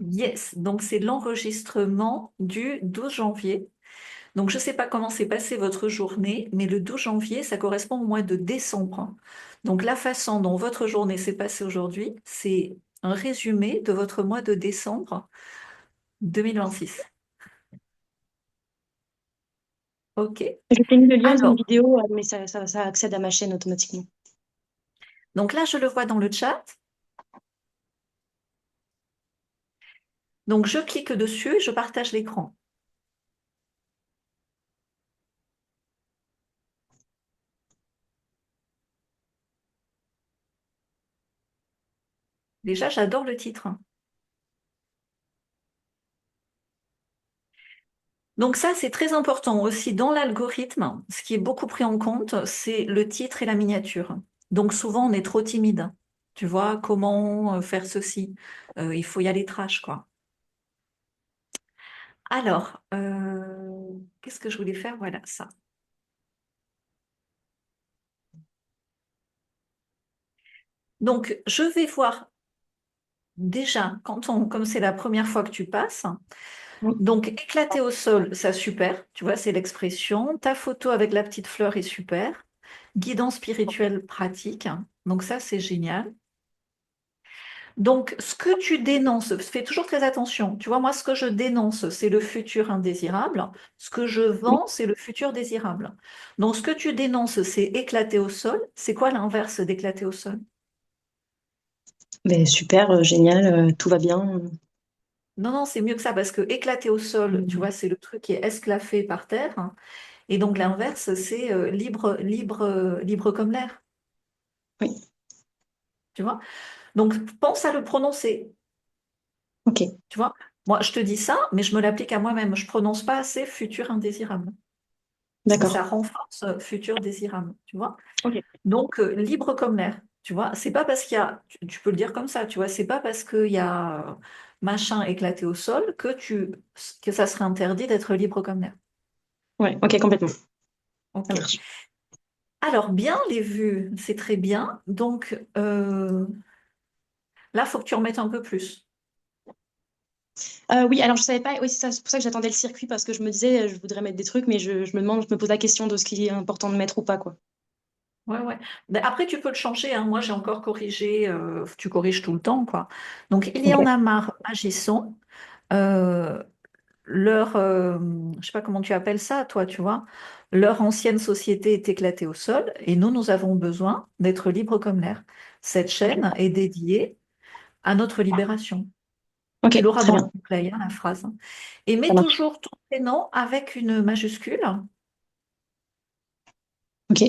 Yes, donc c'est l'enregistrement du 12 janvier. Donc je ne sais pas comment s'est passée votre journée, mais le 12 janvier, ça correspond au mois de décembre. Donc la façon dont votre journée s'est passée aujourd'hui, c'est un résumé de votre mois de décembre 2026. OK. Je t'ai mis le lien d'une Alors, vidéo, mais ça accède à ma chaîne automatiquement. donc là, je le vois dans le chat. Donc je clique dessus et je partage l'écran. Déjà, j'adore le titre. Donc ça, c'est très important aussi dans l'algorithme. Ce qui est beaucoup pris en compte, c'est le titre et la miniature. Donc souvent, on est trop timide. Tu vois, comment faire ceci? Il faut y aller trash, quoi. Alors, qu'est-ce que je voulais faire? Voilà, ça. Donc, je vais voir déjà, comme c'est la première fois que tu passes, Oui. donc éclater au sol, ça super, tu vois, c'est l'expression. Ta photo avec la petite fleur est super. Guidance spirituelle pratique, donc ça, c'est génial. Donc, ce que tu dénonces, fais toujours très attention. Tu vois, moi, ce que je dénonce, c'est le futur indésirable. Ce que je Oui. vends, c'est le futur désirable. Donc, ce que tu dénonces, c'est éclater au sol. C'est quoi l'inverse d'éclater au sol? Ben, super, génial, tout va bien. Non, non, c'est mieux que ça parce que éclater au sol, tu vois, c'est le truc qui est esclaffé par terre. Et donc, l'inverse, c'est libre, libre, libre comme l'air. Oui, Tu vois? Donc, pense à le prononcer. ok, Tu vois? Moi, je te dis ça, mais je me l'applique à moi-même. Je prononce pas assez futur indésirable. Donc d'accord. ça renforce futur désirable, tu vois. Ok. Donc libre comme l'air, tu vois. C'est pas parce qu'il y a, tu peux le dire comme ça, tu vois. C'est pas parce qu'il y a machin éclaté au sol que ça serait interdit d'être libre comme l'air. Ouais, ok, complètement. Ça Ok. marche. Alors bien les vues, c'est très bien. Donc là, faut que tu remettes un peu plus. Oui, alors je savais pas, oui, c'est ça, c'est pour ça que j'attendais le circuit parce que je me disais, je voudrais mettre des trucs, mais je me demande, je me pose la question de ce qui est important de mettre ou pas, quoi. Ouais, ouais. Ben, après, tu peux le changer, hein. Moi, j'ai encore corrigé. Tu corriges tout le temps, quoi. Donc, il y en Ok. a marre, agissons. Euh, leur, je sais pas comment tu appelles ça, toi, tu vois, leur ancienne société est éclatée au sol et nous avons besoin d'être libres comme l'air. Cette Ok, chaîne est dédiée à notre libération. ok, Tu l'auras très dans le bien, replay, hein, la phrase. Et ça mets marche. toujours ton prénom avec une majuscule Ok,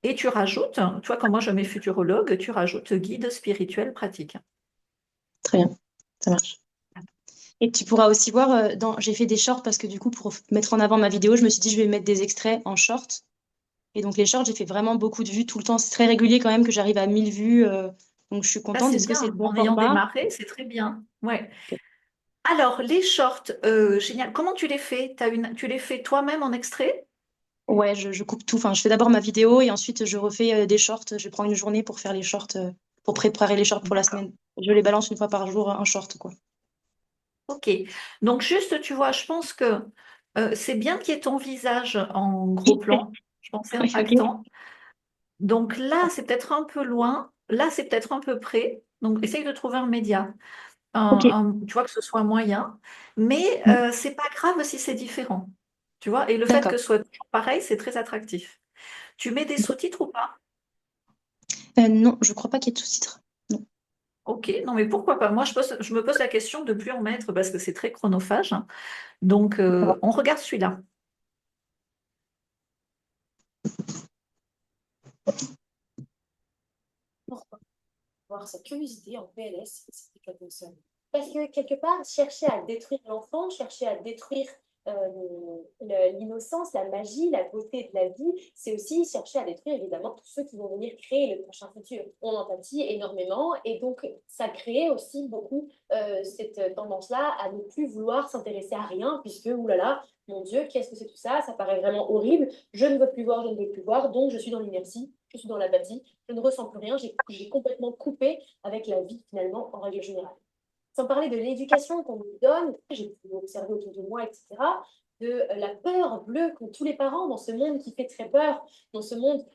et tu rajoutes, tu vois, quand moi je mets futurologue, tu rajoutes guide spirituel pratique. très bien, ça marche. Et tu pourras aussi voir, j'ai fait des shorts parce que du coup, pour mettre en avant ma vidéo, je me suis dit, je vais mettre des extraits en short. Et donc, les shorts, j'ai fait vraiment beaucoup de vues tout le temps. C'est très régulier quand même que j'arrive à 1000 vues. Donc, je suis Ça, contente. c'est Est-ce que c'est le bien. bon En ayant format? démarré, c'est très bien. Ouais. Alors, les shorts, génial. Comment tu les fais? Tu les fais toi-même en extrait? Ouais, je coupe tout. Enfin, je fais d'abord ma vidéo et ensuite, je refais des shorts. Je prends une journée pour faire les shorts, pour préparer les shorts pour la D'accord. semaine. Je les balance une fois par jour, un short, quoi. Ok. Donc, juste, tu vois, je pense que c'est bien qu'il y ait ton visage en gros plan. Je pense que c'est Oui, ok. impactant. Donc là, c'est peut-être un peu loin. Là, c'est peut-être un peu près. Donc, essaye de trouver un média. Ok. Tu vois, que ce soit moyen. Mais Mm. c'est pas grave si c'est différent. Tu vois, et le fait D'accord. que ce soit toujours pareil, c'est très attractif. Tu mets des sous-titres ou pas? Non, je crois pas qu'il y ait de sous-titres. Non. Ok, non mais pourquoi pas? Moi, je me pose la question de plus en mettre parce que c'est très chronophage. Donc, Ça va. on regarde celui-là. Pourquoi avoir cette curiosité en PLS, c'est quelque chose. Parce que quelque part, chercher à détruire l'enfant, chercher à détruire l'innocence, la magie, la beauté de la vie, c'est aussi chercher à détruire évidemment tous ceux qui vont venir créer le prochain futur. On empathie énormément et donc ça crée aussi beaucoup cette tendance-là à ne plus vouloir s'intéresser à rien puisque, oulala, mon Dieu, qu'est-ce que c'est tout ça? Ça paraît vraiment horrible. Je ne veux plus voir, je ne veux plus voir, donc je suis dans l'inertie, je suis dans l'apathie, je ne ressens plus rien, j'ai complètement coupé avec la vie finalement en règle générale. sans parler de l'éducation qu'on nous donne, j'ai pu observer autour de moi, etc., de la peur bleue qu'ont tous les parents dans ce monde qui fait très peur, dans ce monde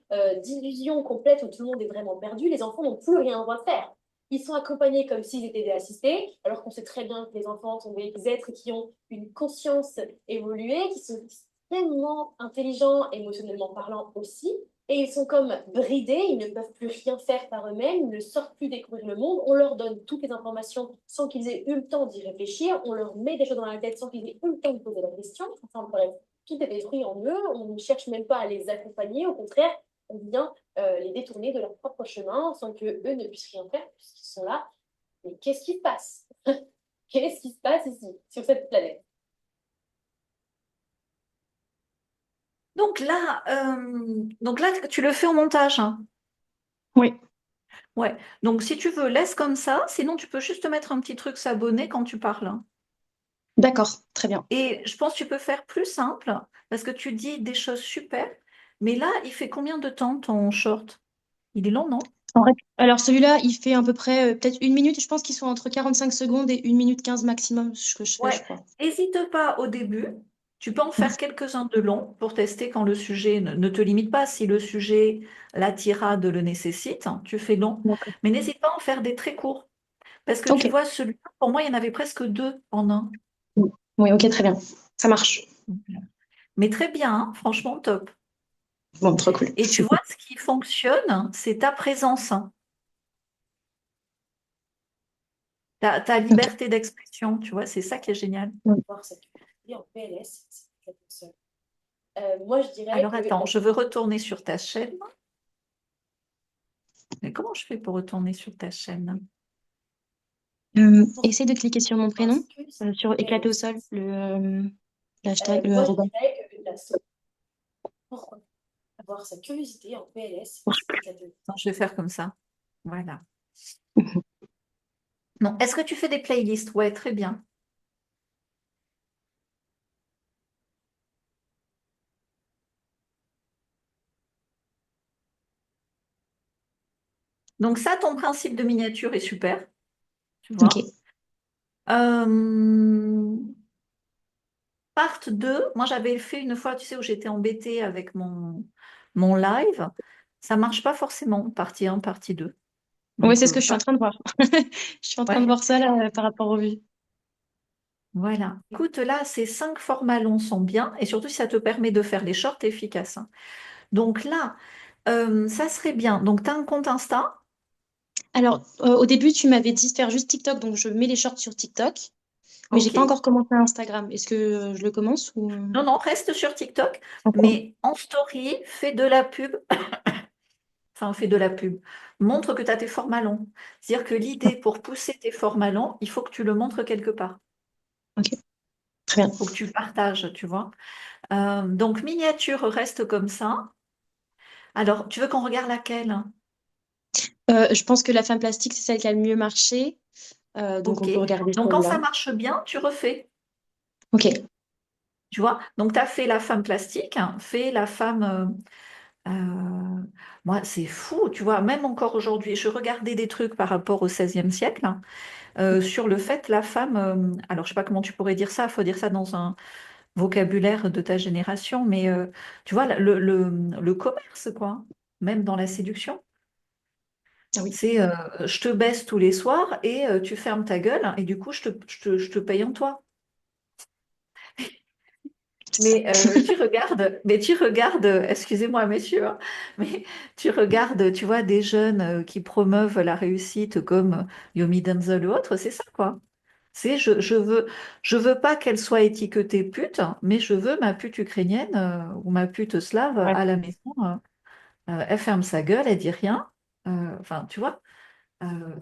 d'illusion complète où tout le monde est vraiment perdu, les enfants n'ont plus rien à faire. Ils sont accompagnés comme s'ils étaient des assistés, alors qu'on sait très bien que les enfants sont des êtres qui ont une conscience évoluée, qui sont extrêmement intelligents émotionnellement parlant aussi, et ils sont comme bridés, ils ne peuvent plus rien faire par eux-mêmes, ils ne sortent plus découvrir le monde, on leur donne toutes les informations sans qu'ils aient eu le temps d'y réfléchir, on leur met des choses dans la tête sans qu'ils aient eu le temps de poser la question, enfin bref, tout est détruit en eux, on ne cherche même pas à les accompagner, au contraire, on vient les détourner de leur propre chemin sans qu'eux ne puissent rien faire puisqu'ils sont là. Mais qu'est-ce qui se passe? Qu'est-ce qui se passe ici, sur cette planète? Donc là, tu le fais au montage, hein. Oui, Ouais. Donc, si tu veux, laisse comme ça. Sinon, tu peux juste te mettre un petit truc s'abonner quand tu parles, hein. d'accord, très bien. Et je pense que tu peux faire plus simple parce que tu dis des choses super. Mais là, il fait combien de temps ton short? Il est long, non? Alors celui-là, il fait à peu près peut-être 1 minute. Je pense qu'ils sont entre 45 secondes et 1 minute 15 maximum, ce que je fais, je Ouais. crois. N'hésite pas au début. Tu peux en faire quelques-uns de longs pour tester quand le sujet ne te limite pas. Si le sujet, la tirade le nécessite, hein, tu fais long. D'accord. Mais n'hésite pas à en faire des très courts. Parce que Ok. tu vois, celui-là, pour moi, il y en avait presque deux en un. Oui, ok, très bien. Ça marche. Mais très bien, hein, franchement, top. Bon, trop cool. Et tu vois, ce qui fonctionne, c'est ta présence, hein, ta Ok. liberté d'expression, tu vois, c'est ça qui est génial. Voir cette communauté en PLS, c'est quelque chose. Moi, je dirais Alors que attends, je veux retourner sur ta chaîne. Mais comment je fais pour retourner sur ta chaîne? Essaye de cliquer sur mon prénom, sur éclater au PLS, sol, l'hashtag, le moi, je arroba. dirais que la solution pour avoir sa curiosité en PLS, c'est éclater. Attends, je vais faire comme ça. Voilà. Non, est-ce que tu fais des playlists? Ouais, très bien. Donc ça, ton principe de miniature est super, tu Ok. vois. Euh, Part 2, moi j'avais fait une fois, tu sais, où j'étais embêtée avec mon live. Ça marche pas forcément, partie 1, partie 2. Oui, Donc, c'est ce que je suis en train de voir. Je suis en train de ouais, voir ça là par rapport aux vues. voilà. Écoute, là, ces 5 formats longs sont bien, et surtout si ça te permet de faire les shorts efficaces, hein. Donc là, ça serait bien. Donc, tu as un compte Insta? Alors, au début, tu m'avais dit de faire juste TikTok, donc je mets les shorts sur TikTok, mais j'ai Ok. pas encore commencé Instagram. Est-ce que je le commence ou... Non, non, reste sur TikTok, Encore. mais en story, fais de la pub. Enfin, fais de la pub. Montre que tu as tes formats longs. C'est-à-dire que l'idée pour pousser tes formats longs, il faut que tu le montres quelque part. Ok, très bien. Il faut que tu le partages, tu vois. Donc, miniature reste comme ça. Alors, tu veux qu'on regarde laquelle? Je pense que la femme plastique, c'est celle qui a le mieux marché. Donc, Ok. on peut regarder Donc, quand celle-là. ça marche bien, tu refais. Ok, Tu vois? Donc, tu as fait la femme plastique, hein, fais la femme. Moi, c'est fou, tu vois. Même encore aujourd'hui, je regardais des trucs par rapport au XVIe siècle, hein, sur le fait, la femme. Alors, je sais pas comment tu pourrais dire ça, il faut dire ça dans un vocabulaire de ta génération, mais tu vois, le commerce, quoi, même dans la séduction. ah oui. C'est je te baisse tous les soirs et tu fermes ta gueule et du coup je te paye en toi. Mais tu regardes, excusez-moi messieurs, hein, mais tu regardes, tu vois, des jeunes qui promeuvent la réussite comme Yomi Denzel ou autre, c'est ça quoi. C'est je veux pas qu'elle soit étiquetée pute, mais je veux ma pute ukrainienne ou ma pute slave Ouais. à la maison. Elle ferme sa gueule, elle dit rien. Enfin, tu vois. euh,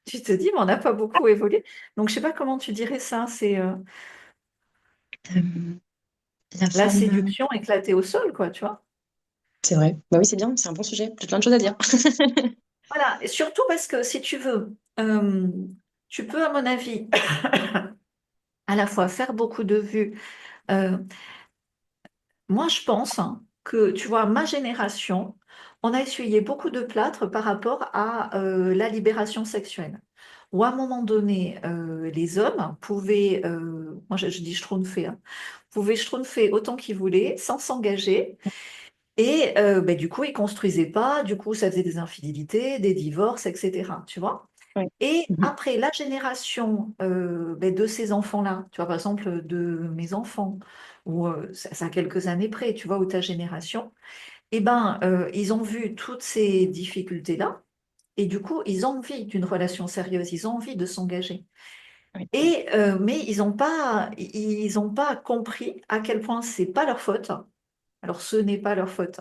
Tu te dis, mais on n'a pas beaucoup évolué. Donc, je sais pas comment tu dirais ça. C'est Euh, la la femme. séduction éclatée au sol, quoi, tu vois. C'est vrai. Bah oui, c'est bien, c'est un bon sujet. J'ai plein de choses à dire. Voilà. Et surtout parce que si tu veux, tu peux, à mon avis, à la fois faire beaucoup de vues. Euh, Moi, je pense hein, que, tu vois, ma génération, on a essuyé beaucoup de plâtre par rapport à la libération sexuelle. où à un moment donné, les hommes pouvaient, moi je dis schtroumpfer, hein, pouvaient schtroumpfer autant qu'ils voulaient sans s'engager. Et ben, du coup, ils construisaient pas, du coup, ça faisait des infidélités, des divorces, etc. Tu vois? Ouais. Et Mhm. après, la génération ben, de ces enfants-là, tu vois, par exemple, de mes enfants, ou ça a quelques années près, tu vois, ou ta génération, eh ben, ils ont vu toutes ces difficultés-là, et du coup, ils ont envie d'une relation sérieuse, ils ont envie de s'engager. Ouais. Et, mais ils ont pas compris à quel point c'est pas leur faute. Alors, ce n'est pas leur faute.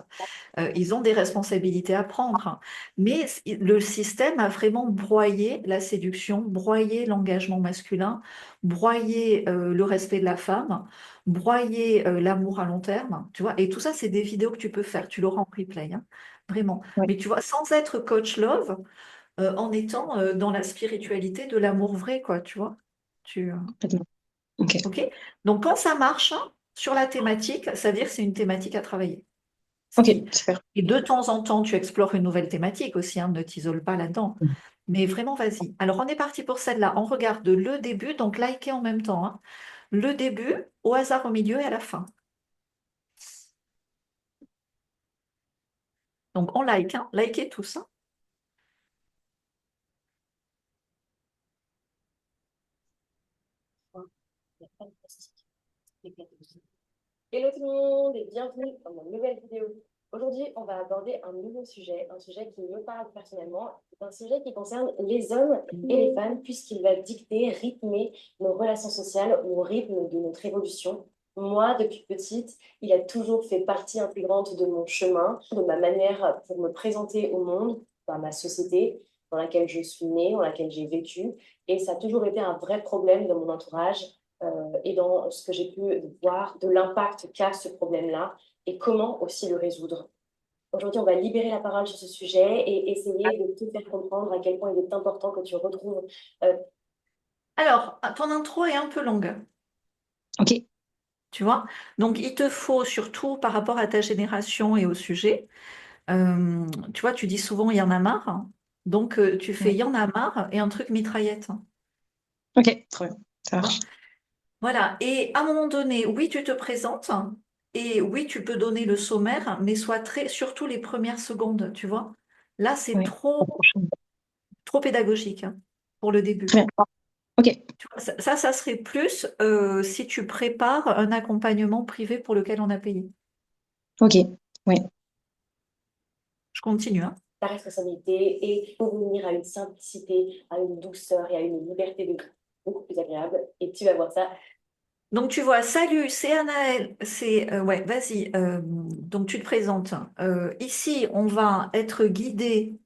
Ils ont des responsabilités à prendre, hein. Mais le système a vraiment broyé la séduction, broyé l'engagement masculin, broyé le respect de la femme, broyé l'amour à long terme, tu vois. Et tout ça, c'est des vidéos que tu peux faire, tu l'auras en replay, hein, vraiment. Ouais. Mais tu vois, sans être coach love, en étant dans la spiritualité de l'amour vrai, quoi, tu vois. Complètement. Ok. OK? Donc, quand ça marche hein, sur la thématique, ça veut dire que c'est une thématique à travailler. Ok, Si, super. et de temps en temps, tu explores une nouvelle thématique aussi, hein, ne t'isole pas là-dedans. Mais vraiment, vas-y. Alors, on est parti pour celle-là. On regarde le début, donc liker en même temps, hein. Le début, au hasard au milieu et à la fin. Donc, on like, hein. Likez tous, hein. Hello tout le monde et bienvenue dans ma nouvelle vidéo. Aujourd'hui, on va aborder un nouveau sujet, un sujet qui me parle personnellement. C'est un sujet qui concerne les hommes et les femmes puisqu'il va dicter, rythmer nos relations sociales au rythme de notre évolution. Moi, depuis petite, il a toujours fait partie intégrante de mon chemin, de ma manière pour me présenter au monde, dans ma société dans laquelle je suis née, dans laquelle j'ai vécu. Et ça a toujours été un vrai problème dans mon entourage et dans ce que j'ai pu voir de l'impact qu'a ce problème-là et comment aussi le résoudre. Aujourd'hui, on va libérer la parole sur ce sujet et essayer de te faire comprendre à quel point il est important que tu retrouves. Alors, ton intro est un peu longue, Ok. tu vois. Donc, il te faut, surtout par rapport à ta génération et au sujet, tu vois, tu dis souvent, il y en a marre, hein. Donc, tu fais, Ouais. il y en a marre et un truc mitraillette, hein. Ok, trop bien. Ça Tu vois. marche. Voilà, et à un moment donné, oui, tu te présentes, et oui, tu peux donner le sommaire, mais sois très, surtout les premières secondes, tu vois. Là, c'est Ouais. trop pédagogique hein, pour le début. Très bien. Ok. Tu vois, ça serait plus si tu prépares un accompagnement privé pour lequel on a payé. Ok. Ouais. Je continue, hein. Ta responsabilité et pour venir à une simplicité, à une douceur et à une liberté de vie beaucoup plus agréable. Et tu vas voir ça. Donc, tu vois, salut, c'est Anaël, ouais, vas-y, donc tu te présentes. Ici, on va être guidé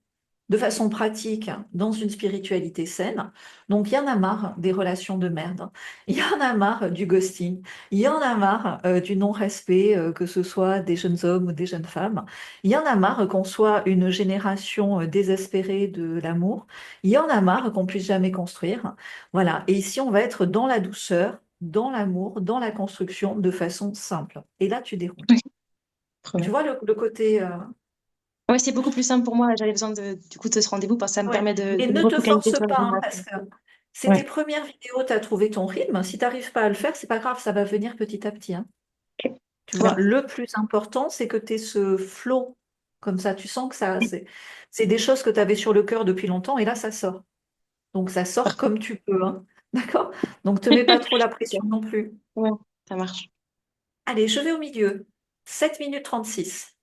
de façon pratique dans une spiritualité saine. Donc, il y en a marre des relations de merde. Il y en a marre du ghosting. Il y en a marre du non-respect, que ce soit des jeunes hommes ou des jeunes femmes. Il y en a marre qu'on soit une génération désespérée de l'amour. Il y en a marre qu'on puisse jamais construire. Voilà. Et ici, on va être dans la douceur, dans l'amour, dans la construction de façon simple. Et là, tu déroules. Ok, trop Tu bien. vois le côté. Ouais, c'est beaucoup plus simple pour moi. J'avais besoin du coup de ce rendez-vous parce que ça me Ouais, permet de mais me ne te refocaliser force sur la pas, hein, génération. parce que c'est tes Ouais. premières vidéos, tu as trouvé ton rythme. Si tu n'arrives pas à le faire, c'est pas grave, ça va venir petit à petit, hein. Ok. Tu Très vois, bien. le plus important, c'est que tu aies ce flow comme ça. Tu sens que ça, c'est des choses que tu avais sur le cœur depuis longtemps et là, ça sort. Donc, ça sort Parfait. comme tu peux, hein. D'accord? Donc, te mets pas trop la pression non plus. Ouais, ça marche. Allez, je vais au milieu. 7 minutes 36.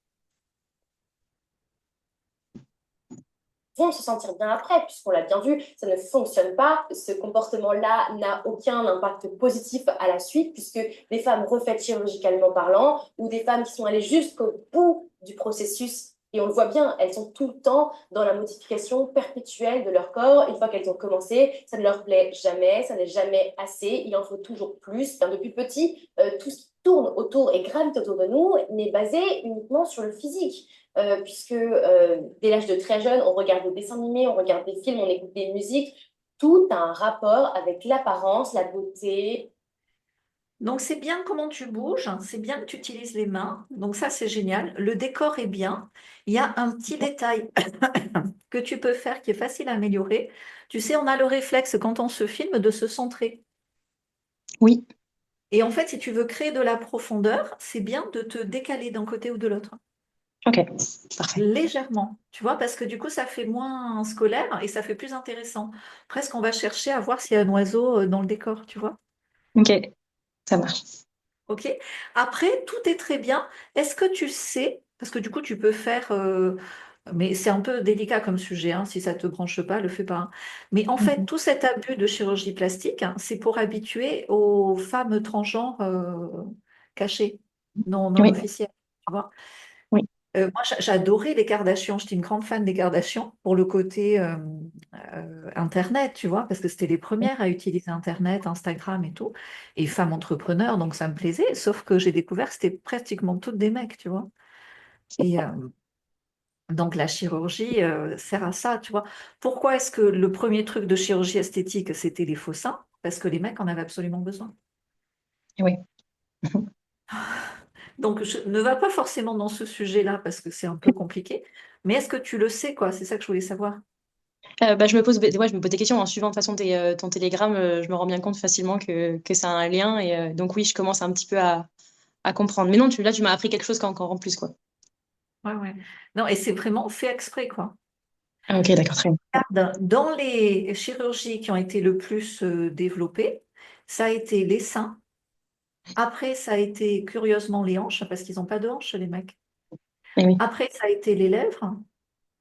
Vont se sentir bien après, puisqu'on l'a bien vu, ça ne fonctionne pas. Ce comportement-là n'a aucun impact positif à la suite, puisque des femmes refaites chirurgicalement parlant, ou des femmes qui sont allées jusqu'au bout du processus, et on le voit bien, elles sont tout le temps dans la modification perpétuelle de leur corps. Une fois qu'elles ont commencé, ça ne leur plaît jamais, ça n'est jamais assez, il en faut toujours plus. Enfin, depuis petit, tout ce qui tourne autour et gravite autour de nous n'est basé uniquement sur le physique. Puisque dès l'âge de très jeune, on regarde des dessins animés, on regarde des films, on écoute des musiques. Tout a un rapport avec l'apparence, la beauté. Donc, c'est bien comment tu bouges, c'est bien que tu utilises les mains. Donc, ça, c'est génial. Le décor est bien. Il y a un petit détail que tu peux faire qui est facile à améliorer. Tu sais, on a le réflexe quand on se filme de se centrer. Oui, Et en fait, si tu veux créer de la profondeur, c'est bien de te décaler d'un côté ou de l'autre, ok, parfait. légèrement. Tu vois, parce que du coup, ça fait moins scolaire et ça fait plus intéressant. Presque, on va chercher à voir s'il y a un oiseau dans le décor, tu vois. Ok, ça marche. OK? Après, tout est très bien. Est-ce que tu sais, parce que du coup, tu peux faire, mais c'est un peu délicat comme sujet, hein, si ça ne te branche pas, le fais pas, hein. Mais en fait, Mhm. tout cet abus de chirurgie plastique, hein, c'est pour habituer aux femmes transgenres cachées, non Oui, officielles, tu vois. oui, Moi, j'adorais les Kardashians. J'étais une grande fan des Kardashians pour le côté Internet, tu vois, parce que c'était les premières à utiliser Internet, Instagram et tout, et femmes entrepreneurs, donc ça me plaisait. Sauf que j'ai découvert que c'était pratiquement toutes des mecs, tu vois. Et donc la chirurgie sert à ça, tu vois. Pourquoi est-ce que le premier truc de chirurgie esthétique, c'était les faux seins? Parce que les mecs en avaient absolument besoin. oui. Donc, je ne va pas forcément dans ce sujet-là parce que c'est un peu compliqué. Mais est-ce que tu le sais, quoi? C'est ça que je voulais savoir. Bah, ouais, je me pose des questions en suivant de toute façon ton télégramme. Je me rends bien compte facilement que ça a un lien. Et donc, oui, je commence un petit peu à comprendre. Mais non, là, tu m'as appris quelque chose encore en plus, quoi. Ouais, ouais. Non, et c'est vraiment fait exprès, quoi. Ah, ok, d'accord, très bien. Regarde, dans les chirurgies qui ont été le plus développées, ça a été les seins. Après, ça a été curieusement les hanches, parce qu'ils n'ont pas de hanches, les mecs. Eh oui, Après, ça a été les lèvres,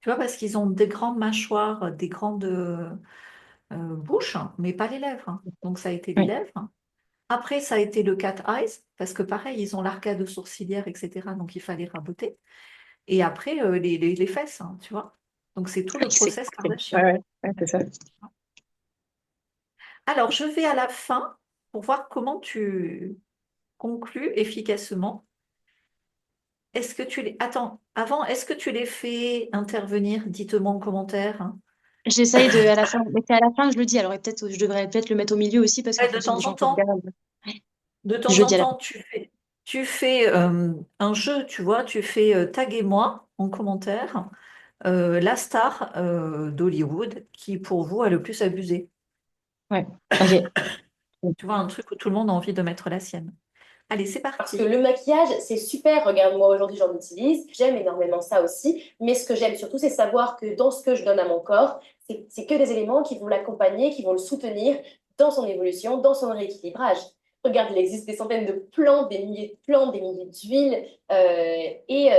tu vois, parce qu'ils ont des grandes mâchoires, des grandes bouches, mais pas les lèvres, hein. Donc, ça a été les oui, lèvres. Après, ça a été le cat eyes, parce que pareil, ils ont l'arcade sourcilière, etc. Donc, il fallait raboter. Et après, les fesses, hein, tu vois. Donc, c'est tout oui, le c'est process compris. Ouais, Kardashian. ouais, ouais, c'est ça. Alors, je vais à la fin pour voir comment tu conclus efficacement. Est-ce que tu les... Attends, avant, est-ce que tu les fais intervenir? Dites-moi en commentaire, hein. J'essaye de, à la fin, mais c'est à la fin que je le dis. Alors, peut-être, je devrais peut-être le mettre au milieu aussi parce qu'en Ouais, de fonction des temps en gens qui temps. regardent. Ouais, De temps je le en dis à la fin. temps, tu fais un jeu, tu vois, tu fais taguez-moi en commentaire la star d'Hollywood qui, pour vous, a le plus abusé. Ouais, ok. Tu vois, un truc où tout le monde a envie de mettre la sienne. Allez, c'est Parce que parti. le maquillage, c'est super. Regarde, moi aujourd'hui, j'en utilise. J'aime énormément ça aussi. Mais ce que j'aime surtout, c'est savoir que dans ce que je donne à mon corps, c'est que des éléments qui vont l'accompagner, qui vont le soutenir dans son évolution, dans son rééquilibrage. Regarde, il existe des centaines de plantes, des milliers de plantes, des milliers d'huiles et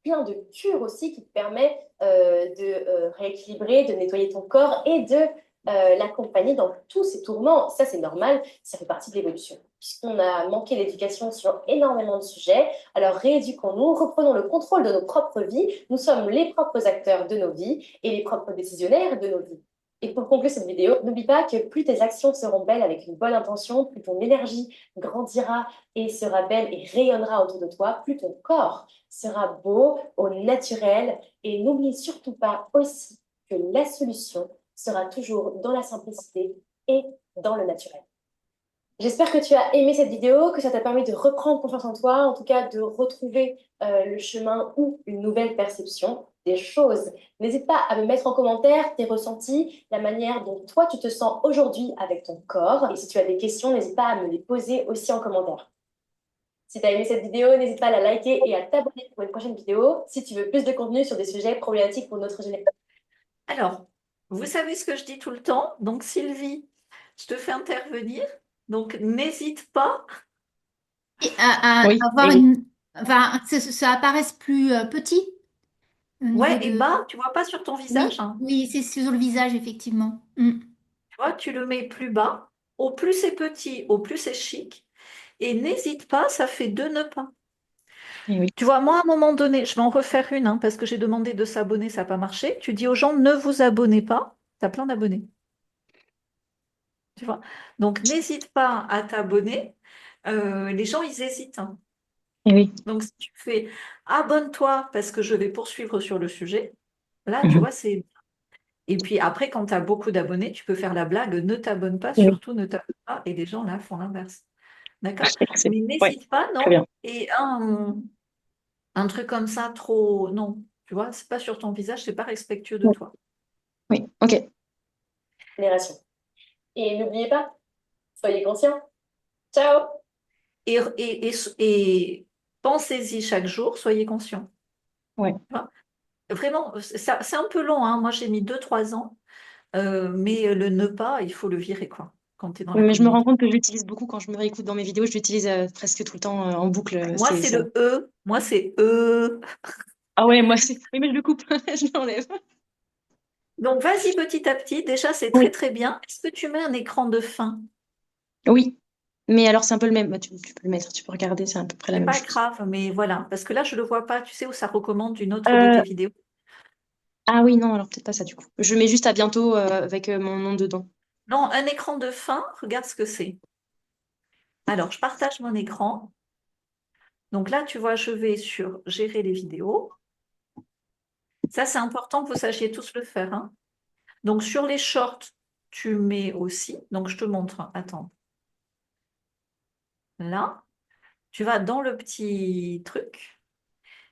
plein de cures aussi qui te permettent de rééquilibrer, de nettoyer ton corps et de l'accompagner dans tous ses tourments. Ça, c'est normal. Ça fait partie de l'évolution puisqu'on a manqué d'éducation sur énormément de sujets. Alors rééduquons-nous, reprenons le contrôle de nos propres vies. Nous sommes les propres acteurs de nos vies et les propres décisionnaires de nos vies. Et pour conclure cette vidéo, n'oublie pas que plus tes actions seront belles avec une bonne intention, plus ton énergie grandira et sera belle et rayonnera autour de toi, plus ton corps sera beau, au naturel. Et n'oublie surtout pas aussi que la solution sera toujours dans la simplicité et dans le naturel. J'espère que tu as aimé cette vidéo, que ça t'a permis de reprendre confiance en toi, en tout cas de retrouver le chemin ou une nouvelle perception des choses. N'hésite pas à me mettre en commentaire tes ressentis, la manière dont toi tu te sens aujourd'hui avec ton corps. Et si tu as des questions, n'hésite pas à me les poser aussi en commentaire. Si tu as aimé cette vidéo, n'hésite pas à la liker et à t'abonner pour une prochaine vidéo si tu veux plus de contenu sur des sujets problématiques pour notre génération. Alors, vous savez ce que je dis tout le temps. Donc, Sylvie, je te fais intervenir. Donc, n'hésite pas. Et à Oui, avoir oui, oui. une, enfin, que ça apparaisse plus petit au niveau Ouais, et de. bas, tu vois pas sur ton visage, Oui, hein. oui, c'est sur le visage, effectivement. Mm. Tu vois, tu le mets plus bas. Au plus c'est petit, au plus c'est chic. Et n'hésite pas, ça fait deux nœuds pas. Oui, oui. Tu vois, moi, à un moment donné, je vais en refaire une, hein, parce que j'ai demandé de s'abonner, ça n'a pas marché. Tu dis aux gens, ne vous abonnez pas. Tu as plein d'abonnés. Tu vois. Donc, n'hésite pas à t'abonner. Les gens, ils hésitent, hein. Oui, oui. Donc, si tu fais abonne-toi parce que je vais poursuivre sur le sujet, là, tu Mhm. vois, c'est. Et puis après, quand tu as beaucoup d'abonnés, tu peux faire la blague, ne t'abonne pas, Oui, oui. surtout ne t'abonne pas. Et les gens, là, font l'inverse. D'accord? C'est- Mais Ouais, n'hésite pas, très non? bien. Et un truc comme ça, trop, non. Tu vois, c'est pas sur ton visage, c'est pas respectueux de Oui, toi. oui, ok. Génération. Et n'oubliez pas, soyez conscients. Ciao! Et pensez-y chaque jour, soyez conscient. Ouais. Tu vois. Vraiment, c'est un peu long, hein. Moi, j'ai mis 2, 3 ans. Mais le ne pas, il faut le virer, quoi, quand tu es dans la Mais je me rends communication. compte que je l'utilise beaucoup quand je me réécoute dans mes vidéos. Je l'utilise presque tout le temps en boucle. Moi, c'est le E. Moi, c'est E. Ah ouais, moi c'est. Oui, mais je le coupe. Je l'enlève. Donc, vas-y petit à petit. Déjà, c'est très, Oui. très bien. Est-ce que tu mets un écran de fin? Oui. Mais alors, c'est un peu le même. Bah, tu peux le mettre, tu peux regarder, c'est à peu près la C'est même pas chose. grave, mais voilà. Parce que là, je ne le vois pas. Tu sais où ça recommande une autre de Euh, tes vidéos? Ah oui, non, alors peut-être pas ça du coup. Je mets juste à bientôt avec mon nom dedans. Non, un écran de fin, regarde ce que c'est. Alors, je partage mon écran. Donc là, tu vois, je vais sur gérer les vidéos. Ça, c'est important que vous sachiez tous le faire, hein. Donc, sur les shorts, tu mets aussi. Donc, je te montre. Attends. Là, tu vas dans le petit truc.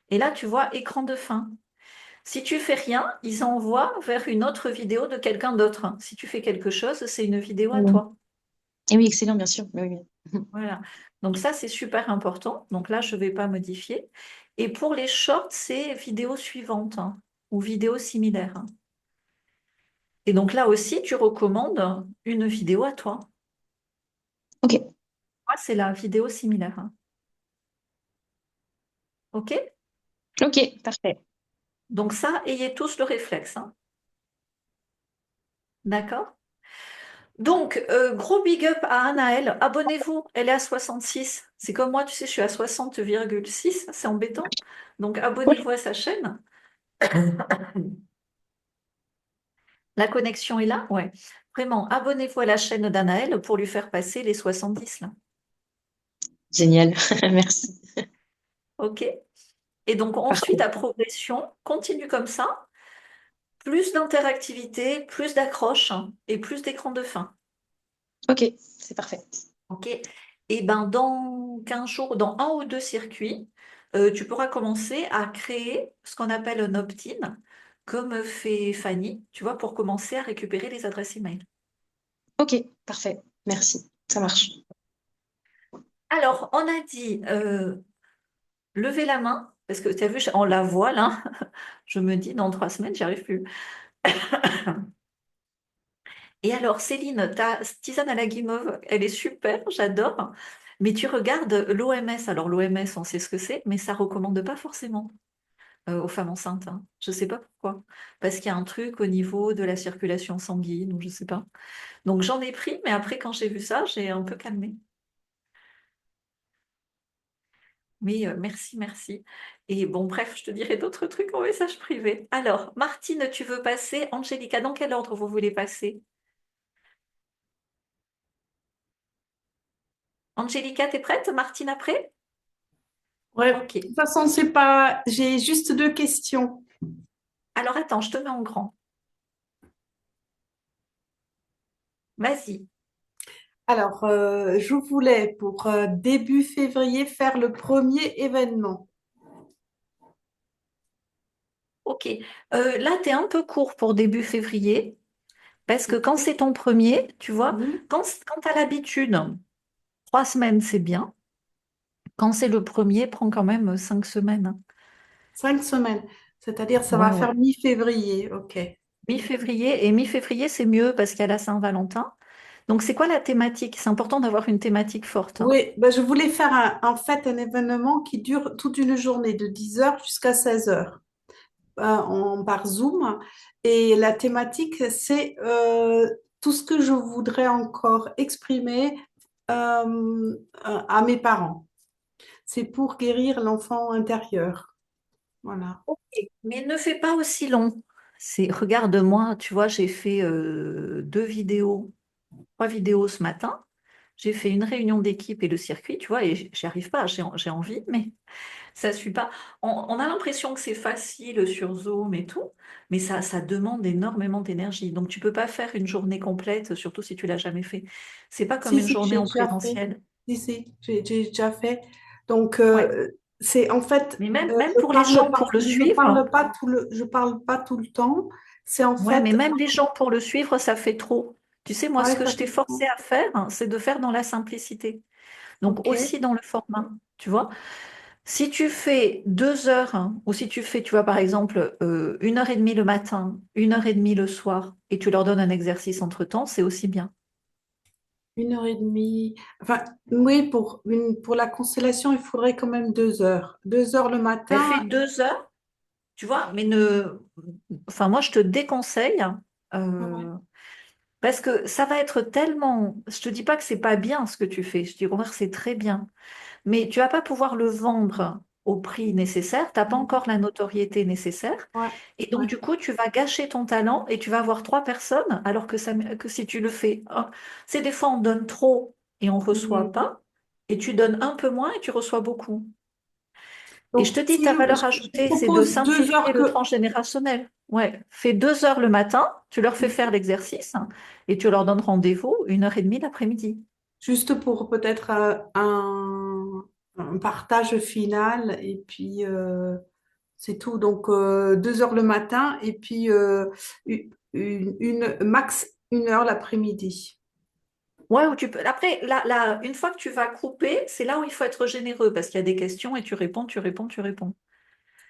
Et là, tu vois écran de fin. Si tu fais rien, ils envoient vers une autre vidéo de quelqu'un d'autre. Si tu fais quelque chose, c'est une vidéo à Oui. toi. Et oui, excellent, bien sûr. Oui, oui. Voilà. Donc ça, c'est super important. Donc là, je ne vais pas modifier. Et pour les shorts, c'est vidéo suivante, hein, ou vidéo similaire, hein. Et donc là aussi, tu recommandes une vidéo à toi. Ok, Moi, c'est la vidéo similaire, hein. OK? ok, parfait. Donc ça, ayez tous le réflexe, hein. D'accord? Donc, gros big up à Anaëlle. Abonnez-vous, elle est à 66. C'est comme moi, tu sais, je suis à 60,6. C'est embêtant. Donc, Ouais. abonnez-vous à sa chaîne. La connexion est là? Ouais. Vraiment, abonnez-vous à la chaîne d'Anaëlle pour lui faire passer les 70 là. Génial, merci. OK? Et donc, ensuite, Parfait. à progression, continue comme ça. Plus d'interactivité, plus d'accroche, hein, et plus d'écran de fin. Ok, c'est parfait. OK? Et ben dans 15 jours, dans un ou deux circuits, tu pourras commencer à créer ce qu'on appelle un opt-in, comme fait Fanny, tu vois, pour commencer à récupérer les adresses email. Ok, parfait. Merci, ça marche. Alors, on a dit lever la main, parce que tu as vu, on la voit là. Je me dis, dans 3 semaines, j'y arrive plus. Et alors, Céline, ta tisane à la guimauve, elle est super, j'adore. Mais tu regardes l'OMS. Alors, l'OMS, on sait ce que c'est, mais ça ne recommande pas forcément aux femmes enceintes, hein. Je ne sais pas pourquoi. Parce qu'il y a un truc au niveau de la circulation sanguine, ou je ne sais pas. Donc, j'en ai pris, mais après, quand j'ai vu ça, j'ai un peu calmé. Mais merci, merci. Et bon, bref, je te dirai d'autres trucs en message privé. Alors, Martine, tu veux passer? Angélica, dans quel ordre vous voulez passer? Angélica, t'es prête? Martine après? Ouais, de Ok. toute façon, c'est pas. J'ai juste deux questions. Alors attends, je te mets en grand. Vas-y. Alors, je voulais pour début février faire le premier événement. Ok. Là, tu es un peu court pour début février, parce que quand c'est ton premier, tu vois, Mhm. quand tu as l'habitude, 3 semaines, c'est bien. Quand c'est le premier, prends quand même 5 semaines, hein. 5 semaines. C'est-à-dire, ça Ouais, va ouais. faire mi-février. OK. Mi-février, et mi-février, c'est mieux parce qu'il y a la Saint-Valentin. Donc, c'est quoi la thématique? C'est important d'avoir une thématique forte, hein. Oui, ben, je voulais faire en fait un événement qui dure toute une journée, de 10 heures jusqu'à 16 heures, par Zoom. Et la thématique, c'est tout ce que je voudrais encore exprimer à mes parents. C'est pour guérir l'enfant intérieur. Voilà. Ok. Mais ne fais pas aussi long. Regarde-moi, tu vois, j'ai fait 2 vidéos, 3 vidéos ce matin. J'ai fait une réunion d'équipe et le circuit, tu vois, et j'y arrive pas. J'ai envie, mais ça suit pas. On a l'impression que c'est facile sur Zoom et tout, mais ça demande énormément d'énergie. Donc, tu peux pas faire une journée complète, surtout si tu l'as jamais fait. C'est pas comme Si, une si, journée j'ai en déjà fait. présentiel. Si, j'ai déjà fait. Donc, Ouais. c'est en fait, Mais même pour les gens pour le suivre, je parle pas tout le temps. C'est en ouais, mais fait, même les gens pour le suivre, ça fait trop. Tu sais, moi, ce ouais, que ça je t'ai fait forcé trop. à faire, hein, c'est de faire dans la simplicité. Donc Ok, aussi dans le format, tu vois. Si tu fais 2 heures, hein, ou si tu fais, tu vois, par exemple, 1 heure et demie le matin, 1 heure et demie le soir, et tu leur donnes un exercice entre-temps, c'est aussi bien. 1 heure et demie. Enfin, oui, pour la constellation, il faudrait quand même 2 heures. 2 heures le Ben, matin. fais 2 heures, tu vois, mais ne... Enfin, moi, je te déconseille, Ouais. euh, parce que ça va être tellement... Je te dis pas que c'est pas bien ce que tu fais, je dis au contraire, c'est très bien. Mais tu vas pas pouvoir le vendre au prix nécessaire, tu n'as pas Mhm. encore la notoriété nécessaire. Ouais, Et donc, ouais. du coup, tu vas gâcher ton talent et tu vas avoir 3 personnes, alors que si tu le fais, c'est des fois on donne trop et on reçoit Mhm. pas, et tu donnes un peu moins et tu reçois beaucoup. Et je Donc, te dis, si ta valeur je ajoutée, c'est de propose deux simplifier heures le que, transgénérationnel. Ouais, fais 2 heures le matin, tu leur fais faire l'exercice et tu leur donnes rendez-vous 1 heure et demie l'après-midi. juste pour peut-être un partage final, et puis c'est tout. Donc, 2 heures le matin, et puis max 1 heure l'après-midi. Ouais, ou tu peux. Après, une fois que tu vas couper, c'est là où il faut être généreux parce qu'il y a des questions et tu réponds, tu réponds, tu réponds.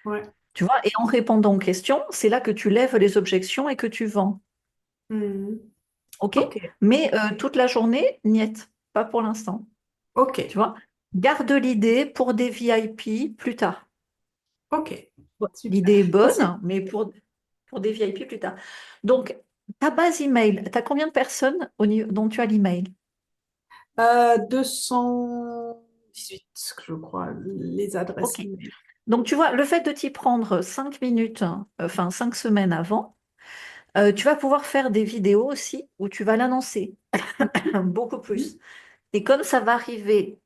Ouais. Tu vois, et en répondant aux questions, c'est là que tu lèves les objections et que tu vends. Mhm. OK? Ok, Mais toute la journée, niet, pas pour l'instant. ok, Tu vois? Garde l'idée pour des VIP plus tard. ok. Ouais. Super. L'idée est Ça, bonne, mais pour des VIP plus tard. Donc, ta base email, tu as combien de personnes dont tu as l'email? 218, je crois, les adresses OK. email. Donc, tu vois, le fait de t'y prendre 5 minutes, enfin 5 semaines avant, tu vas pouvoir faire des vidéos aussi où tu vas l'annoncer beaucoup plus. Mhm. Et comme ça va arriver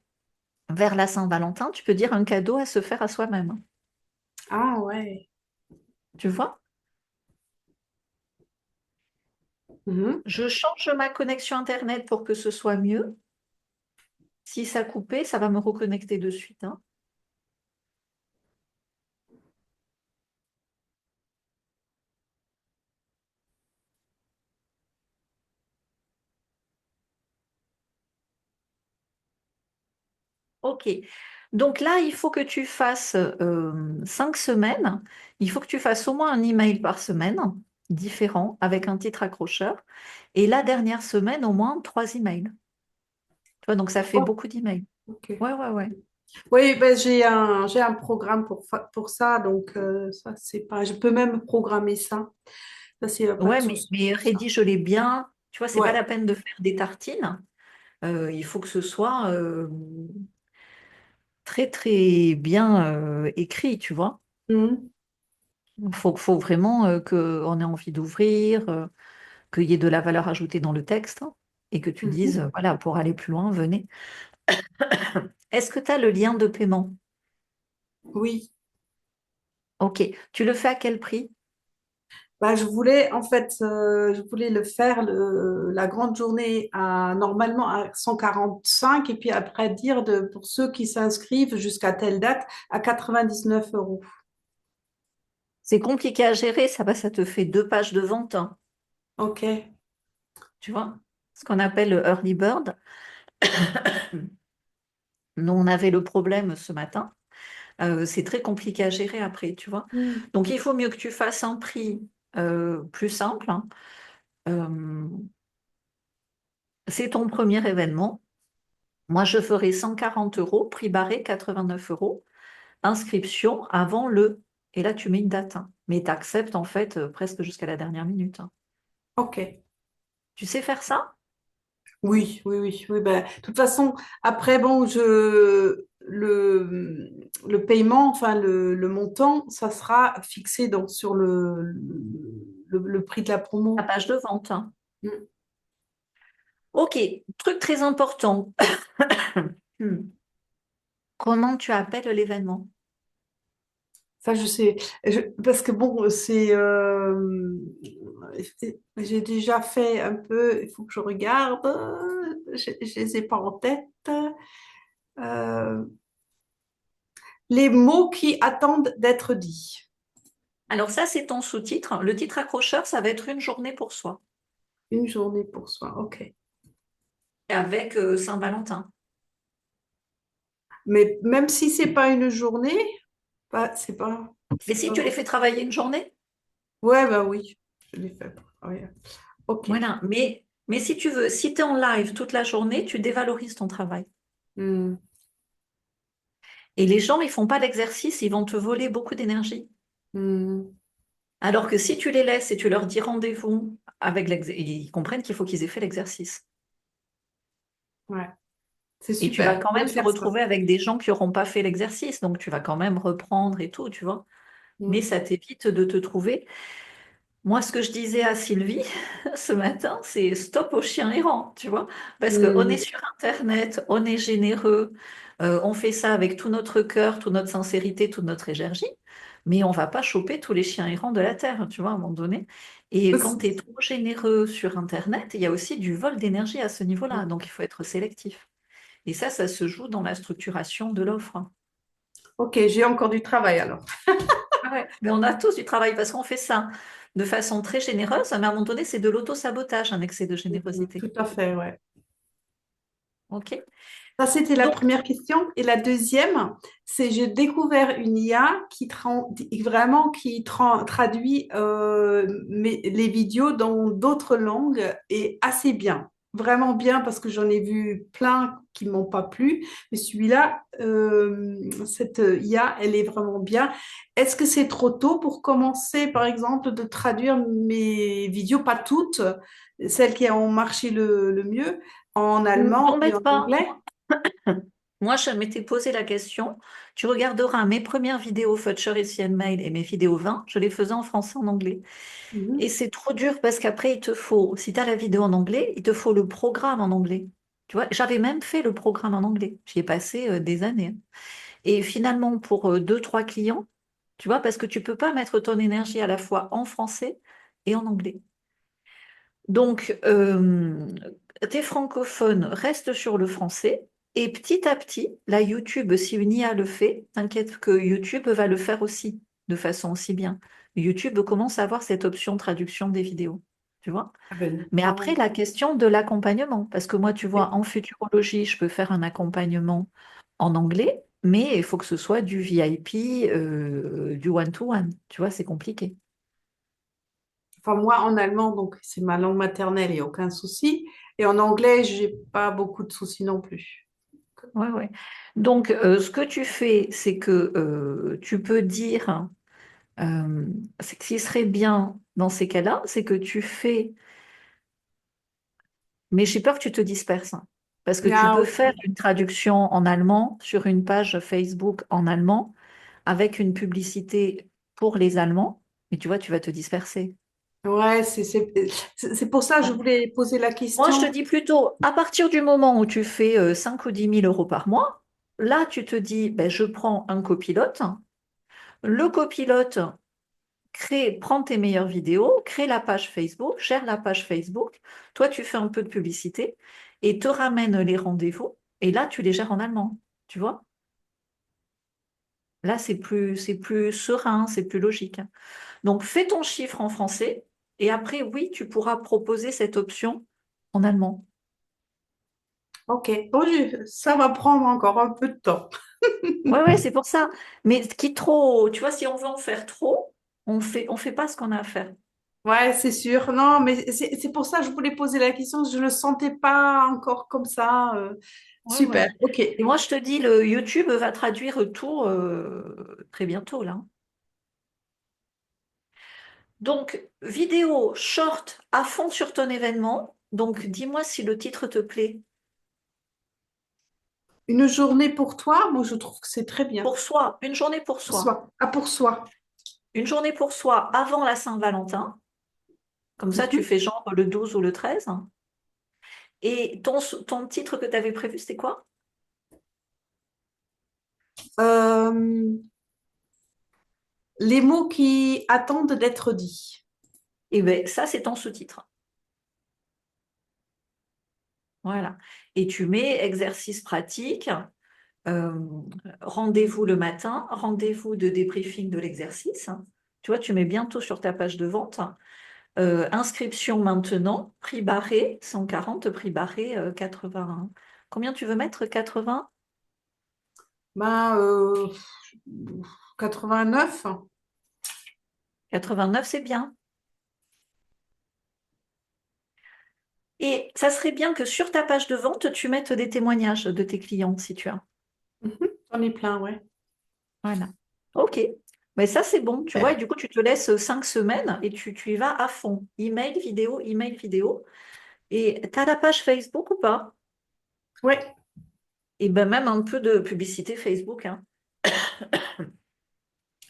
vers la Saint-Valentin, tu peux dire un cadeau à se faire à soi-même. Ah ouais. Tu vois? Mhm. Je change ma connexion Internet pour que ce soit mieux. Si ça a coupé, ça va me reconnecter de suite, hein. OK. Donc là, il faut que tu fasses 5 semaines. Il faut que tu fasses au moins un email par semaine, différent, avec un titre accrocheur. Et la dernière semaine, au moins 3 emails. Tu vois, donc ça fait Oh, beaucoup d'emails. ok. Ouais, ouais, ouais. Oui, ben, j'ai un programme pour ça, donc ça, c'est pas. Je peux même programmer ça. Ça, c'est pas de Ouais, souci mais pour ça. rédige-les bien. Tu vois, c'est pas Ouais. la peine de faire des tartines. Il faut que ce soit très, très bien écrit, tu vois. Mhm. Faut vraiment qu'on ait envie d'ouvrir, qu'il y ait de la valeur ajoutée dans le texte hein, et que tu dises, Mhm. voilà, pour aller plus loin, venez. Est-ce que tu as le lien de paiement? Oui. Ok. Tu le fais à quel prix? Bah, je voulais le faire la grande journée normalement à 145, et puis après dire pour ceux qui s'inscrivent jusqu'à telle date à 99 euros. C'est compliqué à gérer, ça te fait 2 pages de vente, hein, Ok. tu vois, ce qu'on appelle le early bird. Nous, on avait le problème ce matin. C'est très compliqué à gérer après, tu vois. Mhm. Donc, il faut mieux que tu fasses un prix plus simple, hein. Euh, c'est ton premier événement. Moi, je ferai 140 euros, prix barré 89 euros, inscription avant le. Et là, tu mets une date, hein. Mais tu acceptes en fait presque jusqu'à la dernière minute, hein. Ok. Tu sais faire ça? Oui, oui, oui, oui. Ben, de toute façon, après, bon, le paiement, enfin, le montant, ça sera fixé donc sur le prix de la La promo. page de vente, hein. Mm. Ok, truc très important. Hmm. Comment tu appelles l'événement? Ça, je sais. Parce que bon, j'ai déjà fait un peu, il faut que je regarde. je les ai pas en tête. Euh, les mots qui attendent d'être dits. Alors ça, c'est ton sous-titre. Le titre accrocheur, ça va être une journée pour soi, Une journée pour soi, ok. avec Saint-Valentin. Mais même si c'est pas une journée, Mais c'est si pas tu les vrai. fais travailler une journée, Ouais, bah oui, je l'ai fait. Ouais. Ok. voilà. Mais si tu veux, si tu es en live toute la journée, tu dévalorises ton travail. Hmm. Et les gens, ils font pas d'exercice, ils vont te voler beaucoup d'énergie. Hmm. Alors que si tu les laisses et tu leur dis rendez-vous avec ils comprennent qu'il faut qu'ils aient fait l'exercice. Ouais, c'est Et tu vas super. quand Je même vais te faire ça. retrouver avec des gens qui n'auront pas fait l'exercice, donc tu vas quand même reprendre et tout, tu vois. Mais Hmm. ça t'évite de te trouver. Moi, ce que je disais à Sylvie ce matin, c'est stop aux chiens errants, tu vois. Parce qu'on est Hmm. sur Internet, on est généreux, on fait ça avec tout notre cœur, toute notre sincérité, toute notre énergie, mais on va pas choper tous les chiens errants de la Terre, tu vois, à un moment donné. Et quand tu es trop généreux sur Internet, il y a aussi du vol d'énergie à ce niveau-là, donc il faut être sélectif. Et ça se joue dans la structuration de l'offre. Ok, j'ai encore du travail alors. Ah ouais, mais on a tous du travail parce qu'on fait ça de façon très généreuse, mais à un moment donné, c'est de l'auto-sabotage, un excès de Hmm. générosité. Tout à fait, ouais. OK? Ça, c'était la Donc, première question. Et la deuxième, c'est j'ai découvert une IA vraiment traduit les vidéos dans d'autres langues et assez bien. Vraiment bien parce que j'en ai vu plein qui m'ont pas plu. Mais celui-là, cette IA, elle est vraiment bien. Est-ce que c'est trop tôt pour commencer, par exemple, de traduire mes vidéos, pas toutes, celles qui ont marché le mieux, en ne allemand et en t'embête pas. anglais? Moi, je m'étais posé la question. Tu regarderas mes premières vidéos Futcher et CNMail et mes vidéos 20, je les faisais en français, en anglais. Et Mhm. c'est trop dur parce qu'après, si tu as la vidéo en anglais, il te faut le programme en anglais. Tu vois, j'avais même fait le programme en anglais. J'y ai passé des années. Et finalement, pour deux, trois clients, tu vois, parce que tu peux pas mettre ton énergie à la fois en français et en anglais. Donc, tes francophones restent sur le français et petit à petit, la YouTube, si une IA le fait, t'inquiète que YouTube va le faire aussi de façon aussi bien. YouTube commence à avoir cette option traduction des vidéos, tu vois. Ah ben, Mais ah après, ouais. la question de l'accompagnement, parce que moi, tu vois, en futurologie, je peux faire un accompagnement en anglais, mais il faut que ce soit du VIP, du one-to-one, tu vois, c'est compliqué. Enfin, moi, en allemand, donc c'est ma langue maternelle, il n'y a aucun souci. Et en anglais, j'ai pas beaucoup de soucis non plus. Ouais, ouais. Donc, ce que tu fais, c'est que tu peux dire, euh, ce qui serait bien dans ces cas-là, c'est que tu fais, mais j'ai peur que tu te disperses, hein, parce que tu Ah, peux faire ok. une traduction en allemand sur une page Facebook en allemand avec une publicité pour les Allemands, mais tu vois, tu vas te disperser. Ouais, c'est pour ça que je voulais poser la Moi, je te question. dis plutôt, à partir du moment où tu fais 5 ou 10 000 € par mois, là, tu te dis, ben, je prends un copilote. Le copilote prends tes meilleures vidéos, crée la page Facebook, gère la page Facebook. Toi, tu fais un peu de publicité et te ramène les rendez-vous. Et là, tu les gères en allemand. Tu vois? Là, c'est plus serein, c'est plus logique. Donc, fais ton chiffre en français et après, oui, tu pourras proposer cette option en allemand. Ok. Bon, ça va prendre encore un peu de temps. Ouais, ouais, c'est pour ça. Mais qui trop, tu vois, si on veut en faire trop, on fait pas ce qu'on a à faire. Ouais, c'est sûr. Non, mais c'est pour ça que je voulais poser la question. Je le sentais pas encore comme ça. Ouais, Super. ouais. Ok. Et moi, je te dis, le YouTube va traduire tout très bientôt, là. Donc, vidéo short à fond sur ton événement. Donc, dis-moi si le titre te plaît. Une journée pour toi, moi, je trouve que c'est très bien. Pour soi, une journée pour Pour soi. soi. Ah, pour soi. Une journée pour soi avant la Saint-Valentin. Comme ça, tu Mhm. fais genre le 12 ou le 13. Et ton titre que tu avais prévu, c'était quoi? Euh, les mots qui attendent d'être dits. Eh bien, ça, c'est ton sous-titre. Voilà. Et tu mets exercice pratique, euh, rendez-vous le matin, rendez-vous de débriefing de l'exercice. Tu vois, tu mets bientôt sur ta page de vente. Inscription maintenant, prix barré, 140, prix barré, 80. Combien tu veux mettre? 80? Ben, 89. 89, c'est bien. Et ça serait bien que sur ta page de vente, tu mettes des témoignages de tes clients si tu as. J'en ai plein, ouais. Voilà. OK. Mais ça, c'est bon, tu vois. Et Super. du coup, tu te laisses 5 semaines et tu y vas à fond. Email, vidéo, email, vidéo. Et tu as la page Facebook ou pas? Ouais, Et ben même un peu de publicité Facebook, hein.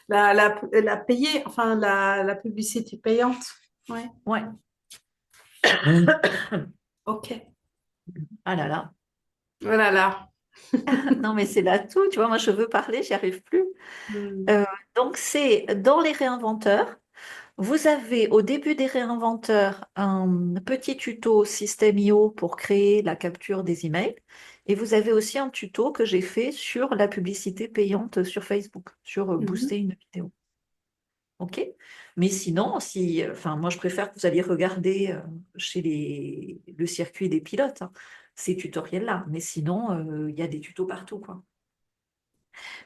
la payée, enfin la publicité payante. Ouais, Ouais. ok. Ah là là. Voilà là. Non, mais c'est là tout. Tu vois, moi, je veux parler, j'y arrive plus. Hmm. Euh, donc, c'est dans les réinventeurs. Vous avez au début des réinventeurs un petit tuto système IO pour créer la capture des emails. Et vous avez aussi un tuto que j'ai fait sur la publicité payante sur Facebook, sur Mhm. booster une vidéo. OK? Mais sinon, si, enfin, moi, je préfère que vous alliez regarder chez le circuit des pilotes, hein, ces tutoriels-là. Mais sinon, il y a des tutos partout, quoi.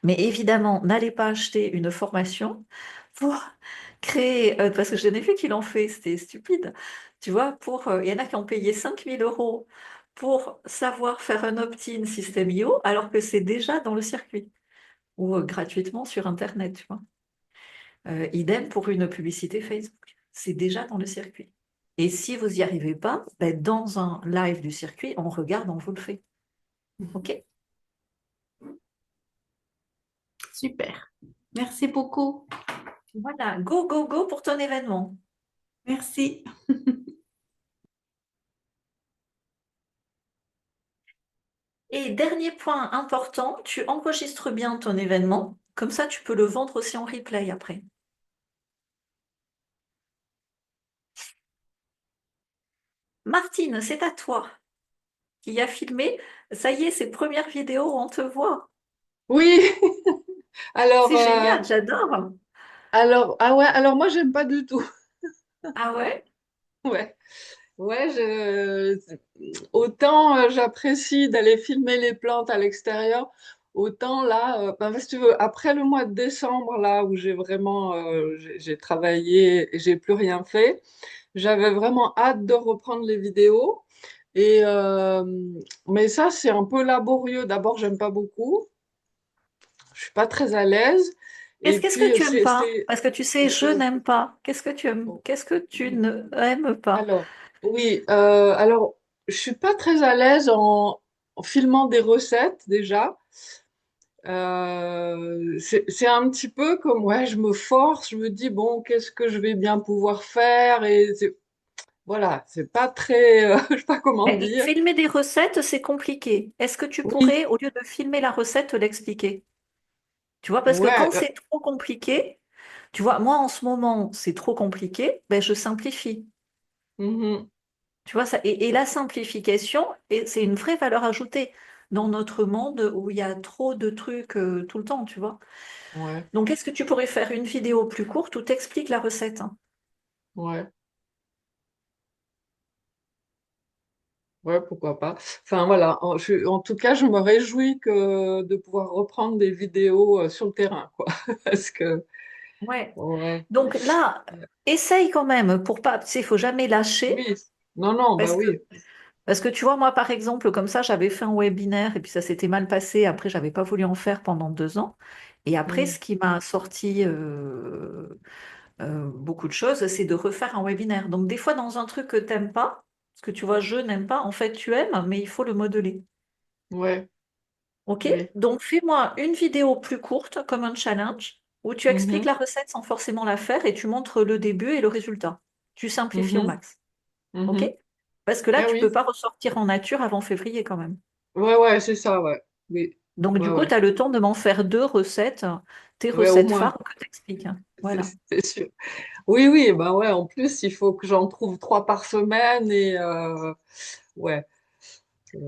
Mais évidemment, n'allez pas acheter une formation pour créer, parce que je n'ai vu qui l'ont fait, c'était stupide. Tu vois, il y en a qui ont payé 5 000 € pour savoir faire un opt-in système IO, alors que c'est déjà dans le circuit, ou gratuitement sur Internet, tu vois. Idem pour une publicité Facebook. C'est déjà dans le circuit. Et si vous n'y arrivez pas, ben, dans un live du circuit, on regarde, on vous le fait. OK? Super. Merci beaucoup. Voilà, go, go, go pour ton événement. Merci. Et dernier point important, tu enregistres bien ton événement. Comme ça, tu peux le vendre aussi en replay après. Martine, c'est à toi qui a filmé. Ça y est, c'est premières vidéos où on te voit. Oui, alors, C'est génial, j'adore. ah ouais, alors moi j'aime pas du tout. Ah ouais? Ouais, ouais, autant j'apprécie d'aller filmer les plantes à l'extérieur, autant là, ben, si tu veux, après le mois de décembre là où j'ai vraiment, j'ai travaillé et j'ai plus rien fait, j'avais vraiment hâte de reprendre les vidéos. Et mais ça c'est un peu laborieux. D'abord, j'aime pas beaucoup, je suis pas très à l'aise. Et Qu'est-ce que puis tu aimes pas? Parce que tu sais, je n'aime pas. Qu'est-ce que tu aimes? Qu'est-ce que tu ne aimes pas? Alors, oui, alors, je suis pas très à l'aise en filmant des recettes déjà. C'est un petit peu comme, ouais, je me force, je me dis, bon, qu'est-ce que je vais bien pouvoir faire? Voilà, c'est pas très, je sais pas comment dire. Filmer des recettes, c'est compliqué. Est-ce que tu Oui, pourrais, au lieu de filmer la recette, l'expliquer? Tu vois, parce que ouais, quand c'est trop compliqué, tu vois, moi en ce moment, c'est trop compliqué, ben, je simplifie. mhm, Tu vois, ça, et la simplification, c'est une vraie valeur ajoutée dans notre monde où il y a trop de trucs tout le temps, tu vois. ouais, Donc, est-ce que tu pourrais faire une vidéo plus courte où tu expliques la recette, hein? ouais, ouais, pourquoi pas. Enfin, voilà, en tout cas, je me réjouis de pouvoir reprendre des vidéos sur le terrain, quoi. Parce que, Ouais. ouais. Donc là, essaye quand même pour pas, tu sais, il faut jamais lâcher. Oui, non, non, bah Parce que oui. Parce que tu vois, moi, par exemple, comme ça, j'avais fait un webinaire et puis ça s'était mal passé. Après, j'avais pas voulu en faire pendant 2 ans. Et après, Mm. ce qui m'a sorti beaucoup de choses, c'est de refaire un webinaire. Donc, des fois, dans un truc que t'aimes pas, parce que tu vois, je n'aime pas, en fait, tu aimes, mais il faut le modeler. Ouais, OK? oui. Donc, fais-moi une vidéo plus courte, comme un challenge, où tu expliques Mhm, la recette sans forcément la faire et tu montres le début et le résultat. Tu simplifies au mhm, max. OK? mhm. Parce que là, Ah tu peux oui, pas ressortir en nature avant février quand même. ouais, ouais, c'est ça, ouais. Oui, Donc, ouais, du coup, ouais. tu as le temps de m'en faire 2 recettes, tes Ouais, au recettes moins, phares que tu expliques. c'est Voilà. c'est sûr. Oui, oui, bah ouais, en plus, il faut que j'en trouve 3 par semaine et ouais.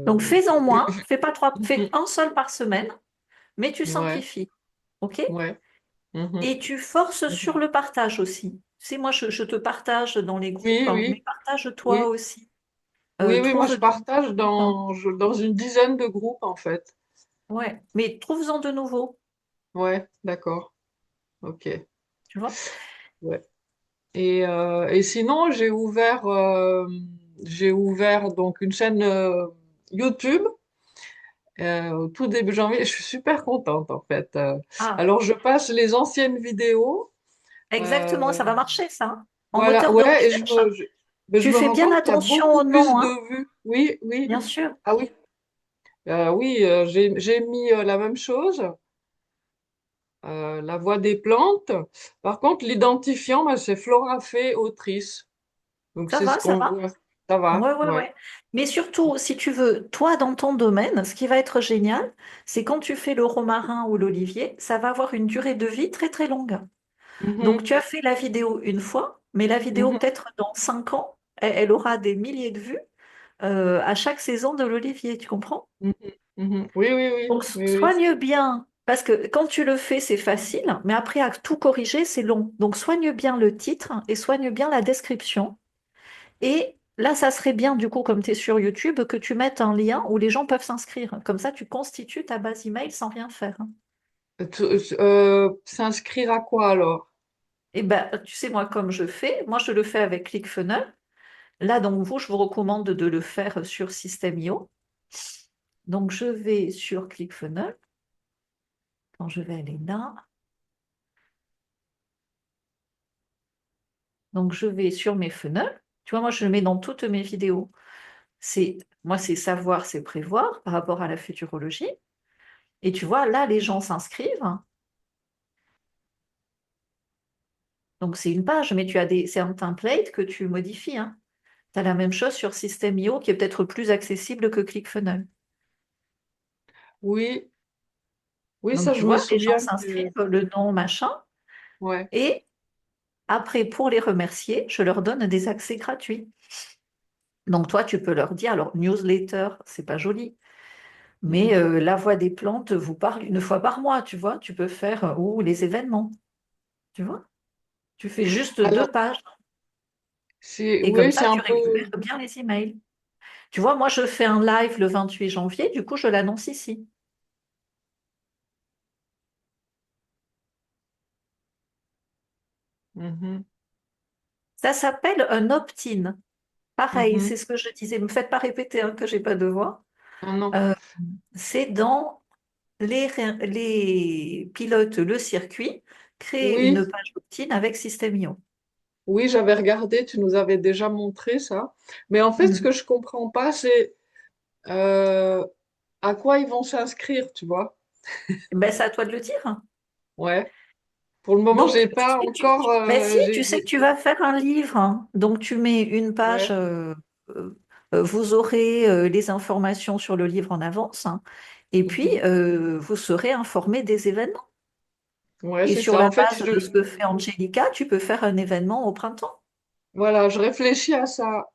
Donc, fais-en Et moins, fais pas trois, fais mhm, un seul par semaine, mais tu ouais, simplifies. OK? ouais, mhm, Et tu forces sur mhm. le partage aussi. Tu sais, moi, je te partage dans les groupes, Oui, hein, mais oui, partage-toi oui, aussi. oui, oui, moi Trouve je de partage nouveaux groupes, hein. dans une dizaine de groupes en fait. Ouais, mais trouve-en de nouveaux, Ouais, d'accord, ok, tu vois? ouais. Et sinon, j'ai ouvert donc une chaîne YouTube au tout début janvier. Je suis super contente en fait. Ah, Alors, je passe les anciennes vidéos. exactement, euh, ça va marcher, ça, hein. En voilà, moteur de ouais, et recherche, mais je tu me fais rends bien compte qu'il y a attention beaucoup au plus nom, hein, de vues. Oui, oui. bien sûr. Ah oui, oui, j'ai mis la même chose, la voix des plantes. Par contre, l'identifiant, bah, c'est Flora Fay, autrice. Donc, Ça c'est ce va, ça qu'on va. voit. Ça va, Ouais, ouais, ouais. ouais. Mais surtout, si tu veux, toi, dans ton domaine, ce qui va être génial, c'est quand tu fais le romarin ou l'olivier, ça va avoir une durée de vie très, très longue. Donc, Mhm, tu as fait la vidéo une fois, mais la vidéo, mhm, peut-être dans 5 ans, elle aura des milliers de vues à chaque saison de l'olivier, tu comprends? mhm, mhm. Oui, oui, oui, Donc, oui, oui. soigne bien, parce que quand tu le fais, c'est facile, mais après, à tout corriger, c'est long. Donc, soigne bien le titre et soigne bien la description. Et là, ça serait bien, du coup, comme tu es sur YouTube, que tu mettes un lien où les gens peuvent s'inscrire. Comme ça, tu constitues ta base email sans rien faire, hein. S'inscrire à quoi alors? Et ben, tu sais, moi, comme je fais, moi, je le fais avec ClickFunnels. Là, donc, vous, je vous recommande de le faire sur System.io. Donc, je vais sur ClickFunnels. Quand je vais aller là, donc je vais sur mes funnels. Tu vois, moi, je le mets dans toutes mes vidéos. Moi, c'est savoir, c'est prévoir par rapport à la futurologie. Et tu vois, là, les gens s'inscrivent. Donc, c'est une page, mais c'est un template que tu modifies, hein. Tu as la même chose sur System.io qui est peut-être plus accessible que ClickFunnels. Oui, oui, Donc, ça, tu je me vois, les gens souviens s'inscrivent, que. le nom, machin. Ouais. Et après, pour les remercier, je leur donne des accès gratuits. Donc, toi, tu peux leur dire, alors, newsletter, c'est pas joli, mais Mhm. la voix des plantes vous parle une fois par mois, tu vois. Tu peux faire, ou les événements, tu vois. Tu fais juste Alors, 2 pages et comme oui, ça, c'est un tu peu. récupères bien les emails. Tu vois, moi, je fais un live le 28 janvier, du coup, je l'annonce ici. Mhm, Ça s'appelle un opt-in. Pareil, mhm. c'est ce que je disais. Ne me faites pas répéter hein, que j'ai pas de voix. Ah non. Euh, c'est dans les pilotes le circuit, créer une Oui, page opt-in avec System.io. oui, j'avais regardé, tu nous avais déjà montré ça. Mais en fait, ce Mhm. que je comprends pas, c'est euh, à quoi ils vont s'inscrire, tu vois? Ben, c'est à toi de le dire. Ouais. Pour le moment, Donc, j'ai pas si encore. ben si, tu sais que tu vas faire un livre, hein. Donc tu mets une page, Ouais. euh, vous aurez les informations sur le livre en avance, hein. Et puis Mhm. vous serez informé des événements. Ouais, Et c'est sur ça. la En fait, base de ce que fait Angelica, tu peux faire un événement au printemps. voilà, je réfléchis à ça.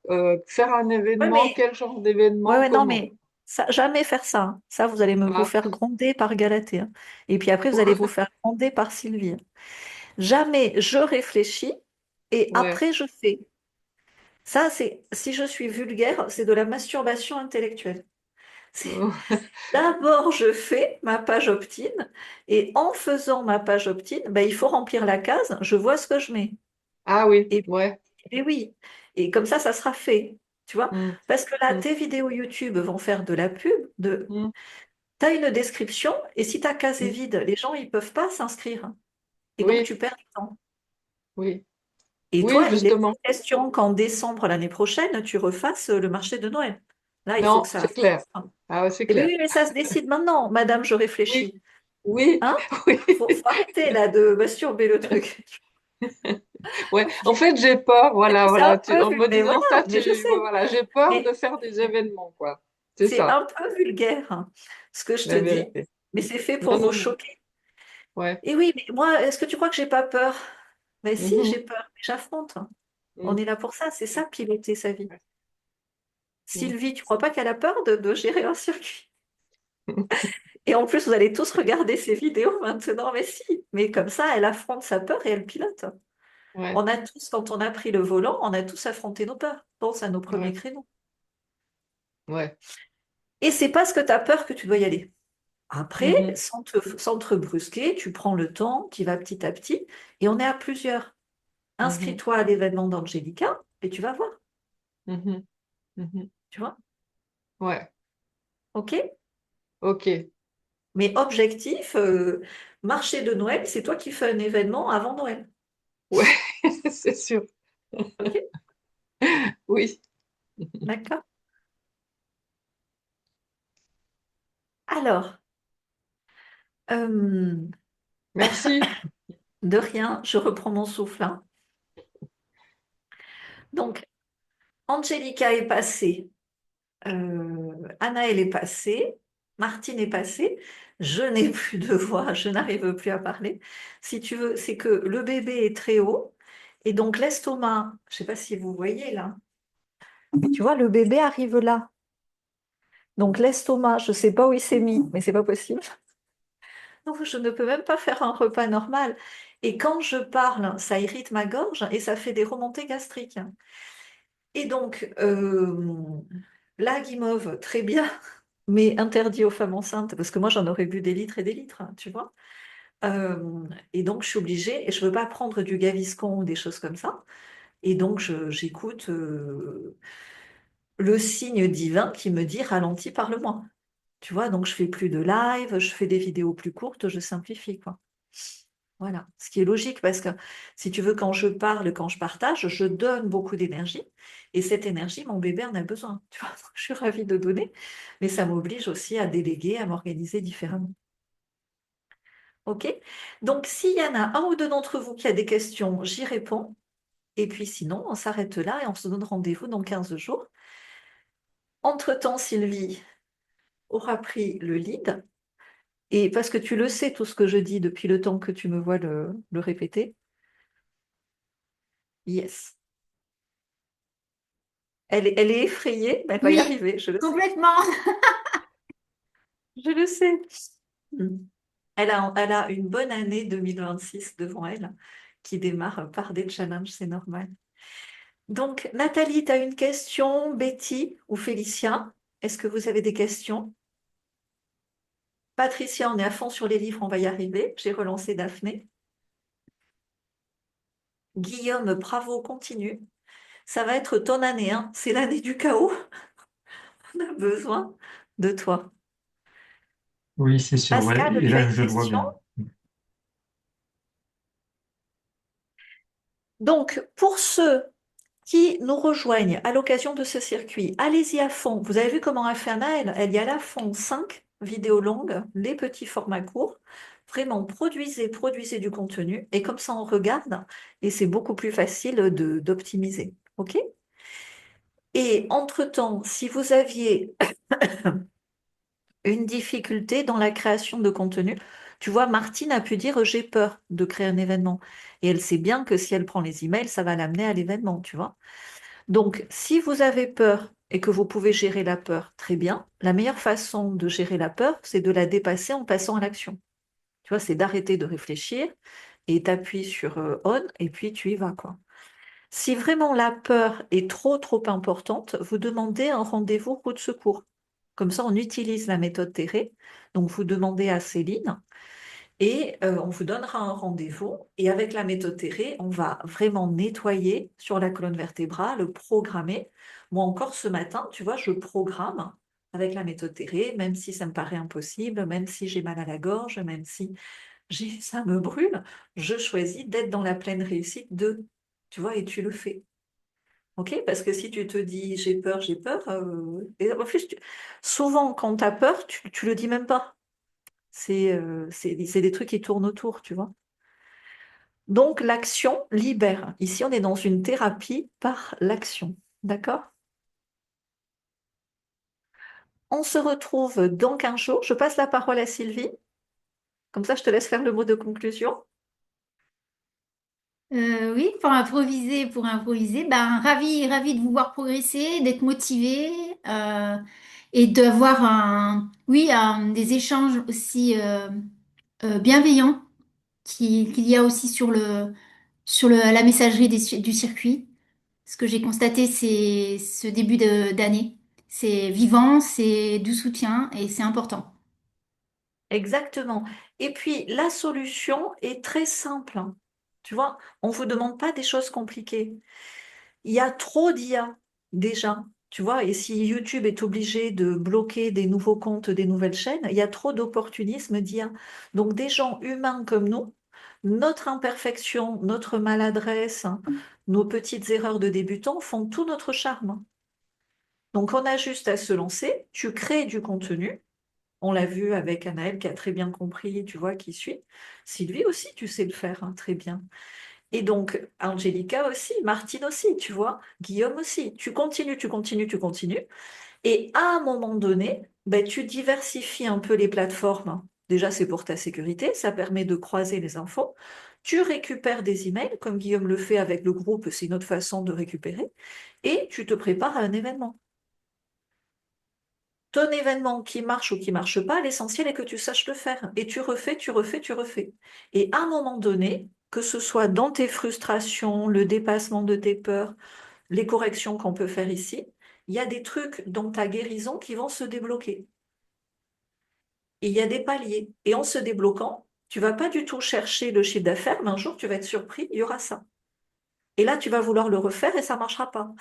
Faire un Oui, événement, mais quel genre d'événement, ouais, non, comment? mais ça, jamais faire ça, hein. Ça, vous allez vous Ah, faire gronder par Galatée, hein. Et puis après, vous allez vous faire gronder par Sylvie, hein. Jamais je réfléchis et ouais. après je fais. Ça, c'est si je suis vulgaire, c'est de la masturbation intellectuelle. C'est- D'abord, je fais ma page opt-in et en faisant ma page opt-in, ben, il faut remplir la case, je vois ce que je mets. Ah oui, Et, ouais. et oui, et comme ça sera fait. Tu vois? Mm, Parce que là, mm, tes vidéos YouTube vont faire de la pub, mm, tu as une description et si ta case est mm. vide, les gens, ils peuvent pas s'inscrire. Et donc, Oui, tu perds du temps. oui. Et Oui, toi, il est justement. question qu'en décembre l'année prochaine, tu refasses le marché de Noël. Là, il faut que Non, ça. c'est clair. Ah ouais, c'est Eh bien clair. oui, mais ça se décide maintenant, madame, je Oui, réfléchis. oui, Hein? oui. Faut arrêter là de masturber le truc. Ouais. En fait, j'ai peur. Voilà, C'est un voilà. peu En me mais disant voilà, ça, mais je sais. voilà, j'ai peur de Mais faire des événements, quoi. C'est c'est ça, un peu vulgaire, hein, ce que je te la dis, vérité. mais c'est fait pour Non, vous non, non. choquer. Ouais. Et oui, mais moi, est-ce que tu crois que j'ai pas peur? Mais si, Mhm, j'ai peur, mais j'affronte. On mm. est là pour ça, c'est ça, piloter sa vie. Sylvie, tu crois pas qu'elle a peur de gérer un circuit? Et en plus, vous allez tous regarder ces vidéos maintenant, mais si. Mais comme ça, elle affronte sa peur et elle pilote. Ouais, On a tous, quand on a pris le volant, on a tous affronté nos peurs. Pense à nos premiers ouais, créneaux. ouais. Et c'est parce que tu as peur que tu dois y aller. Après, Mhm, sans te brusquer, tu prends le temps, tu y vas petit à petit, et on est à plusieurs. mhm, Inscris-toi à l'événement d'Angelica et tu vas voir, mhm, mhm. tu vois, Ouais, ok? ok. Mais objectif, marché de Noël, c'est toi qui fais un événement avant Noël, Ouais, c'est sûr. ok? Oui. D'accord? Alors, euh, Merci. de rien, je reprends mon souffle, hein. Donc, Angelica est passée, Anaël est passée, Martine est passée, je n'ai plus de voix, je n'arrive plus à parler. Si tu veux, c'est que le bébé est très haut, et donc l'estomac, je ne sais pas si vous voyez là, tu vois, le bébé arrive là. Donc l'estomac, je ne sais pas où il s'est mis, mais c'est pas possible. Donc je ne peux même pas faire un repas normal. Et quand je parle, ça irrite ma gorge et ça fait des remontées gastriques. Et donc, la guimauve, très bien, mais interdit aux femmes enceintes, parce que moi j'en aurais bu des litres et des litres, hein, tu vois. Et donc je suis obligée, et je ne veux pas prendre du Gaviscon ou des choses comme ça. Et donc j'écoute le signe divin qui me dit ralentis, parle-moi. Tu vois, donc je fais plus de live, je fais des vidéos plus courtes, je simplifie, quoi. Voilà, ce qui est logique parce que si tu veux, quand je parle, quand je partage, je donne beaucoup d'énergie et cette énergie, mon bébé en a besoin. Tu vois, je suis ravie de donner, mais ça m'oblige aussi à déléguer, à m'organiser différemment. OK? Donc, s'il y en a un ou deux d'entre vous qui a des questions, j'y réponds. Et puis sinon, on s'arrête là et on se donne rendez-vous dans 15 jours. Entre-temps, Sylvie aura pris le lead. Et parce que tu le sais, tout ce que je dis depuis le temps que tu me vois le répéter. Yes. Elle est effrayée, mais elle va y Oui, arriver, je le sais. complètement. Je le sais. Mm. Elle a une bonne année 2026 devant elle, qui démarre par des challenges, c'est normal. Donc, Nathalie, tu as une question, Betty ou Félicia? Est-ce que vous avez des questions? Patricia, on est à fond sur les livres, on va y arriver. J'ai relancé Daphné. Guillaume, bravo, continue. Ça va être ton année, hein. C'est l'année du chaos. On a besoin de toi. Oui, c'est sûr, ouais. Pascal, Et tu as là, une je le vois question? bien. Donc, pour ceux qui nous rejoignent à l'occasion de ce circuit, allez-y à fond. Vous avez vu comment a fait Anaël? Elle y a à fond 5 vidéos longues, les petits formats courts. Vraiment, produisez du contenu et comme ça on regarde et c'est beaucoup plus facile d'optimiser. OK? Et entre-temps, si vous aviez une difficulté dans la création de contenu, tu vois, Martine a pu dire j'ai peur de créer un événement. Et elle sait bien que si elle prend les emails, ça va l'amener à l'événement, tu vois. Donc, si vous avez peur et que vous pouvez gérer la peur, très bien. La meilleure façon de gérer la peur, c'est de la dépasser en passant à l'action. Tu vois, c'est d'arrêter de réfléchir et t'appuies sur on et puis tu y vas, quoi. Si vraiment la peur est trop, trop importante, vous demandez un rendez-vous route de secours. Comme ça, on utilise la méthode Terré. Donc, vous demandez à Céline et on vous donnera un rendez-vous. Et avec la méthode Terré, on va vraiment nettoyer sur la colonne vertébrale, programmer. Moi encore ce matin, tu vois, je programme avec la méthode Terré, même si ça me paraît impossible, même si j'ai mal à la gorge, même si ça me brûle, je choisis d'être dans la pleine réussite de, tu vois, et tu le fais. OK? Parce que si tu te dis j'ai peur, et en plus, souvent quand tu as peur, tu le dis même pas. C'est des trucs qui tournent autour, tu vois. Donc, l'action libère. Ici, on est dans une thérapie par l'action. D'accord? On se retrouve dans 15 jours. Je passe la parole à Sylvie. Comme ça, je te laisse faire le mot de conclusion. Oui, pour improviser, ben, ravi de vous voir progresser, d'être motivé et d'avoir des échanges aussi bienveillants qu'il y a aussi la messagerie du circuit. Ce que j'ai constaté, c'est ce début d'année. C'est vivant, c'est du soutien et c'est important. Exactement. Et puis, la solution est très simple, hein. Tu vois, on ne vous demande pas des choses compliquées. Il y a trop d'IA déjà, tu vois, et si YouTube est obligé de bloquer des nouveaux comptes, des nouvelles chaînes, il y a trop d'opportunisme d'IA. Donc des gens humains comme nous, notre imperfection, notre maladresse, hein, nos petites erreurs de débutants font tout notre charme. Donc on a juste à se lancer, tu crées du contenu. On l'a vu avec Anaël qui a très bien compris, tu vois, qui suit. Sylvie aussi, tu sais le faire, hein, très bien. Et donc, Angelica aussi, Martine aussi, tu vois, Guillaume aussi. Tu continues, tu continues, tu continues. Et à un moment donné, ben, tu diversifies un peu les plateformes. Déjà, c'est pour ta sécurité, ça permet de croiser les infos. Tu récupères des emails, comme Guillaume le fait avec le groupe, c'est une autre façon de récupérer. Et tu te prépares à un événement. Ton événement qui marche ou qui marche pas, l'essentiel est que tu saches le faire. Et tu refais, tu refais, tu refais. Et à un moment donné, que ce soit dans tes frustrations, le dépassement de tes peurs, les corrections qu'on peut faire ici, il y a des trucs dans ta guérison qui vont se débloquer. Et il y a des paliers. Et en se débloquant, tu vas pas du tout chercher le chiffre d'affaires, mais un jour tu vas être surpris, il y aura ça. Et là, tu vas vouloir le refaire et ça marchera pas.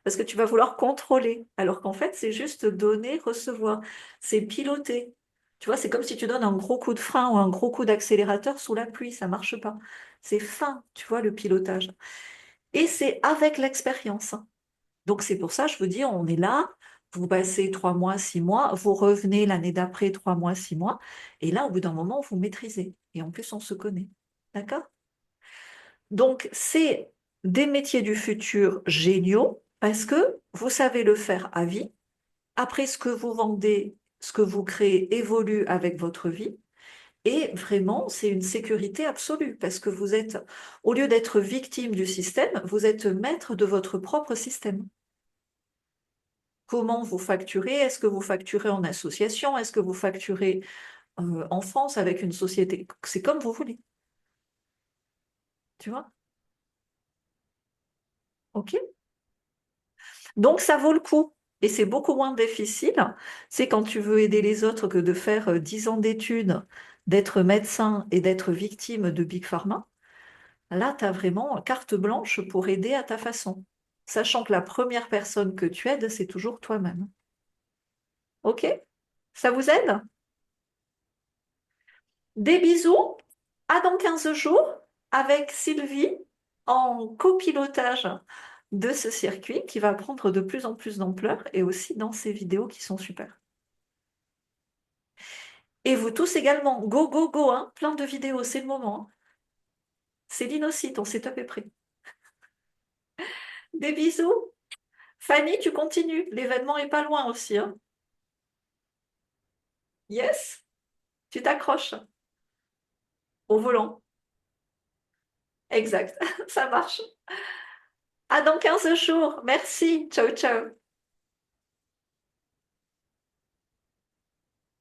Parce que tu vas vouloir contrôler, alors qu'en fait, c'est juste donner, recevoir. C'est piloter. Tu vois, c'est comme si tu donnes un gros coup de frein ou un gros coup d'accélérateur sous la pluie, ça marche pas. C'est fin, tu vois, le pilotage. Et c'est avec l'expérience. Donc c'est pour ça, je vous dis, on est là, vous passez 3 mois, 6 mois, vous revenez l'année d'après, 3 mois, 6 mois, et là, au bout d'un moment, vous maîtrisez. Et en plus, on se connaît. D'accord? Donc, c'est des métiers du futur géniaux parce que vous savez le faire à vie. Après, ce que vous vendez, ce que vous créez évolue avec votre vie. Et vraiment, c'est une sécurité absolue parce que vous êtes, au lieu d'être victime du système, vous êtes maître de votre propre système. Comment vous facturez? Est-ce que vous facturez en association? Est-ce que vous facturez en France avec une société? C'est comme vous voulez. Tu vois? OK? Donc, ça vaut le coup. Et c'est beaucoup moins difficile. C'est quand tu veux aider les autres que de faire 10 ans d'études, d'être médecin et d'être victime de Big Pharma. Là, tu as vraiment carte blanche pour aider à ta façon. Sachant que la première personne que tu aides, c'est toujours toi-même. OK? Ça vous aide? Des bisous. À dans 15 jours avec Sylvie en copilotage de ce circuit qui va prendre de plus en plus d'ampleur et aussi dans ces vidéos qui sont super. Et vous tous également, go, go, go, hein, plein de vidéos, c'est le moment, hein. Céline aussi, ton setup est prêt. Des bisous. Fanny, tu continues. L'événement est pas loin aussi, hein. Yes, tu t'accroches au volant. Exact, ça marche. À dans 15 jours. Merci. Ciao, ciao.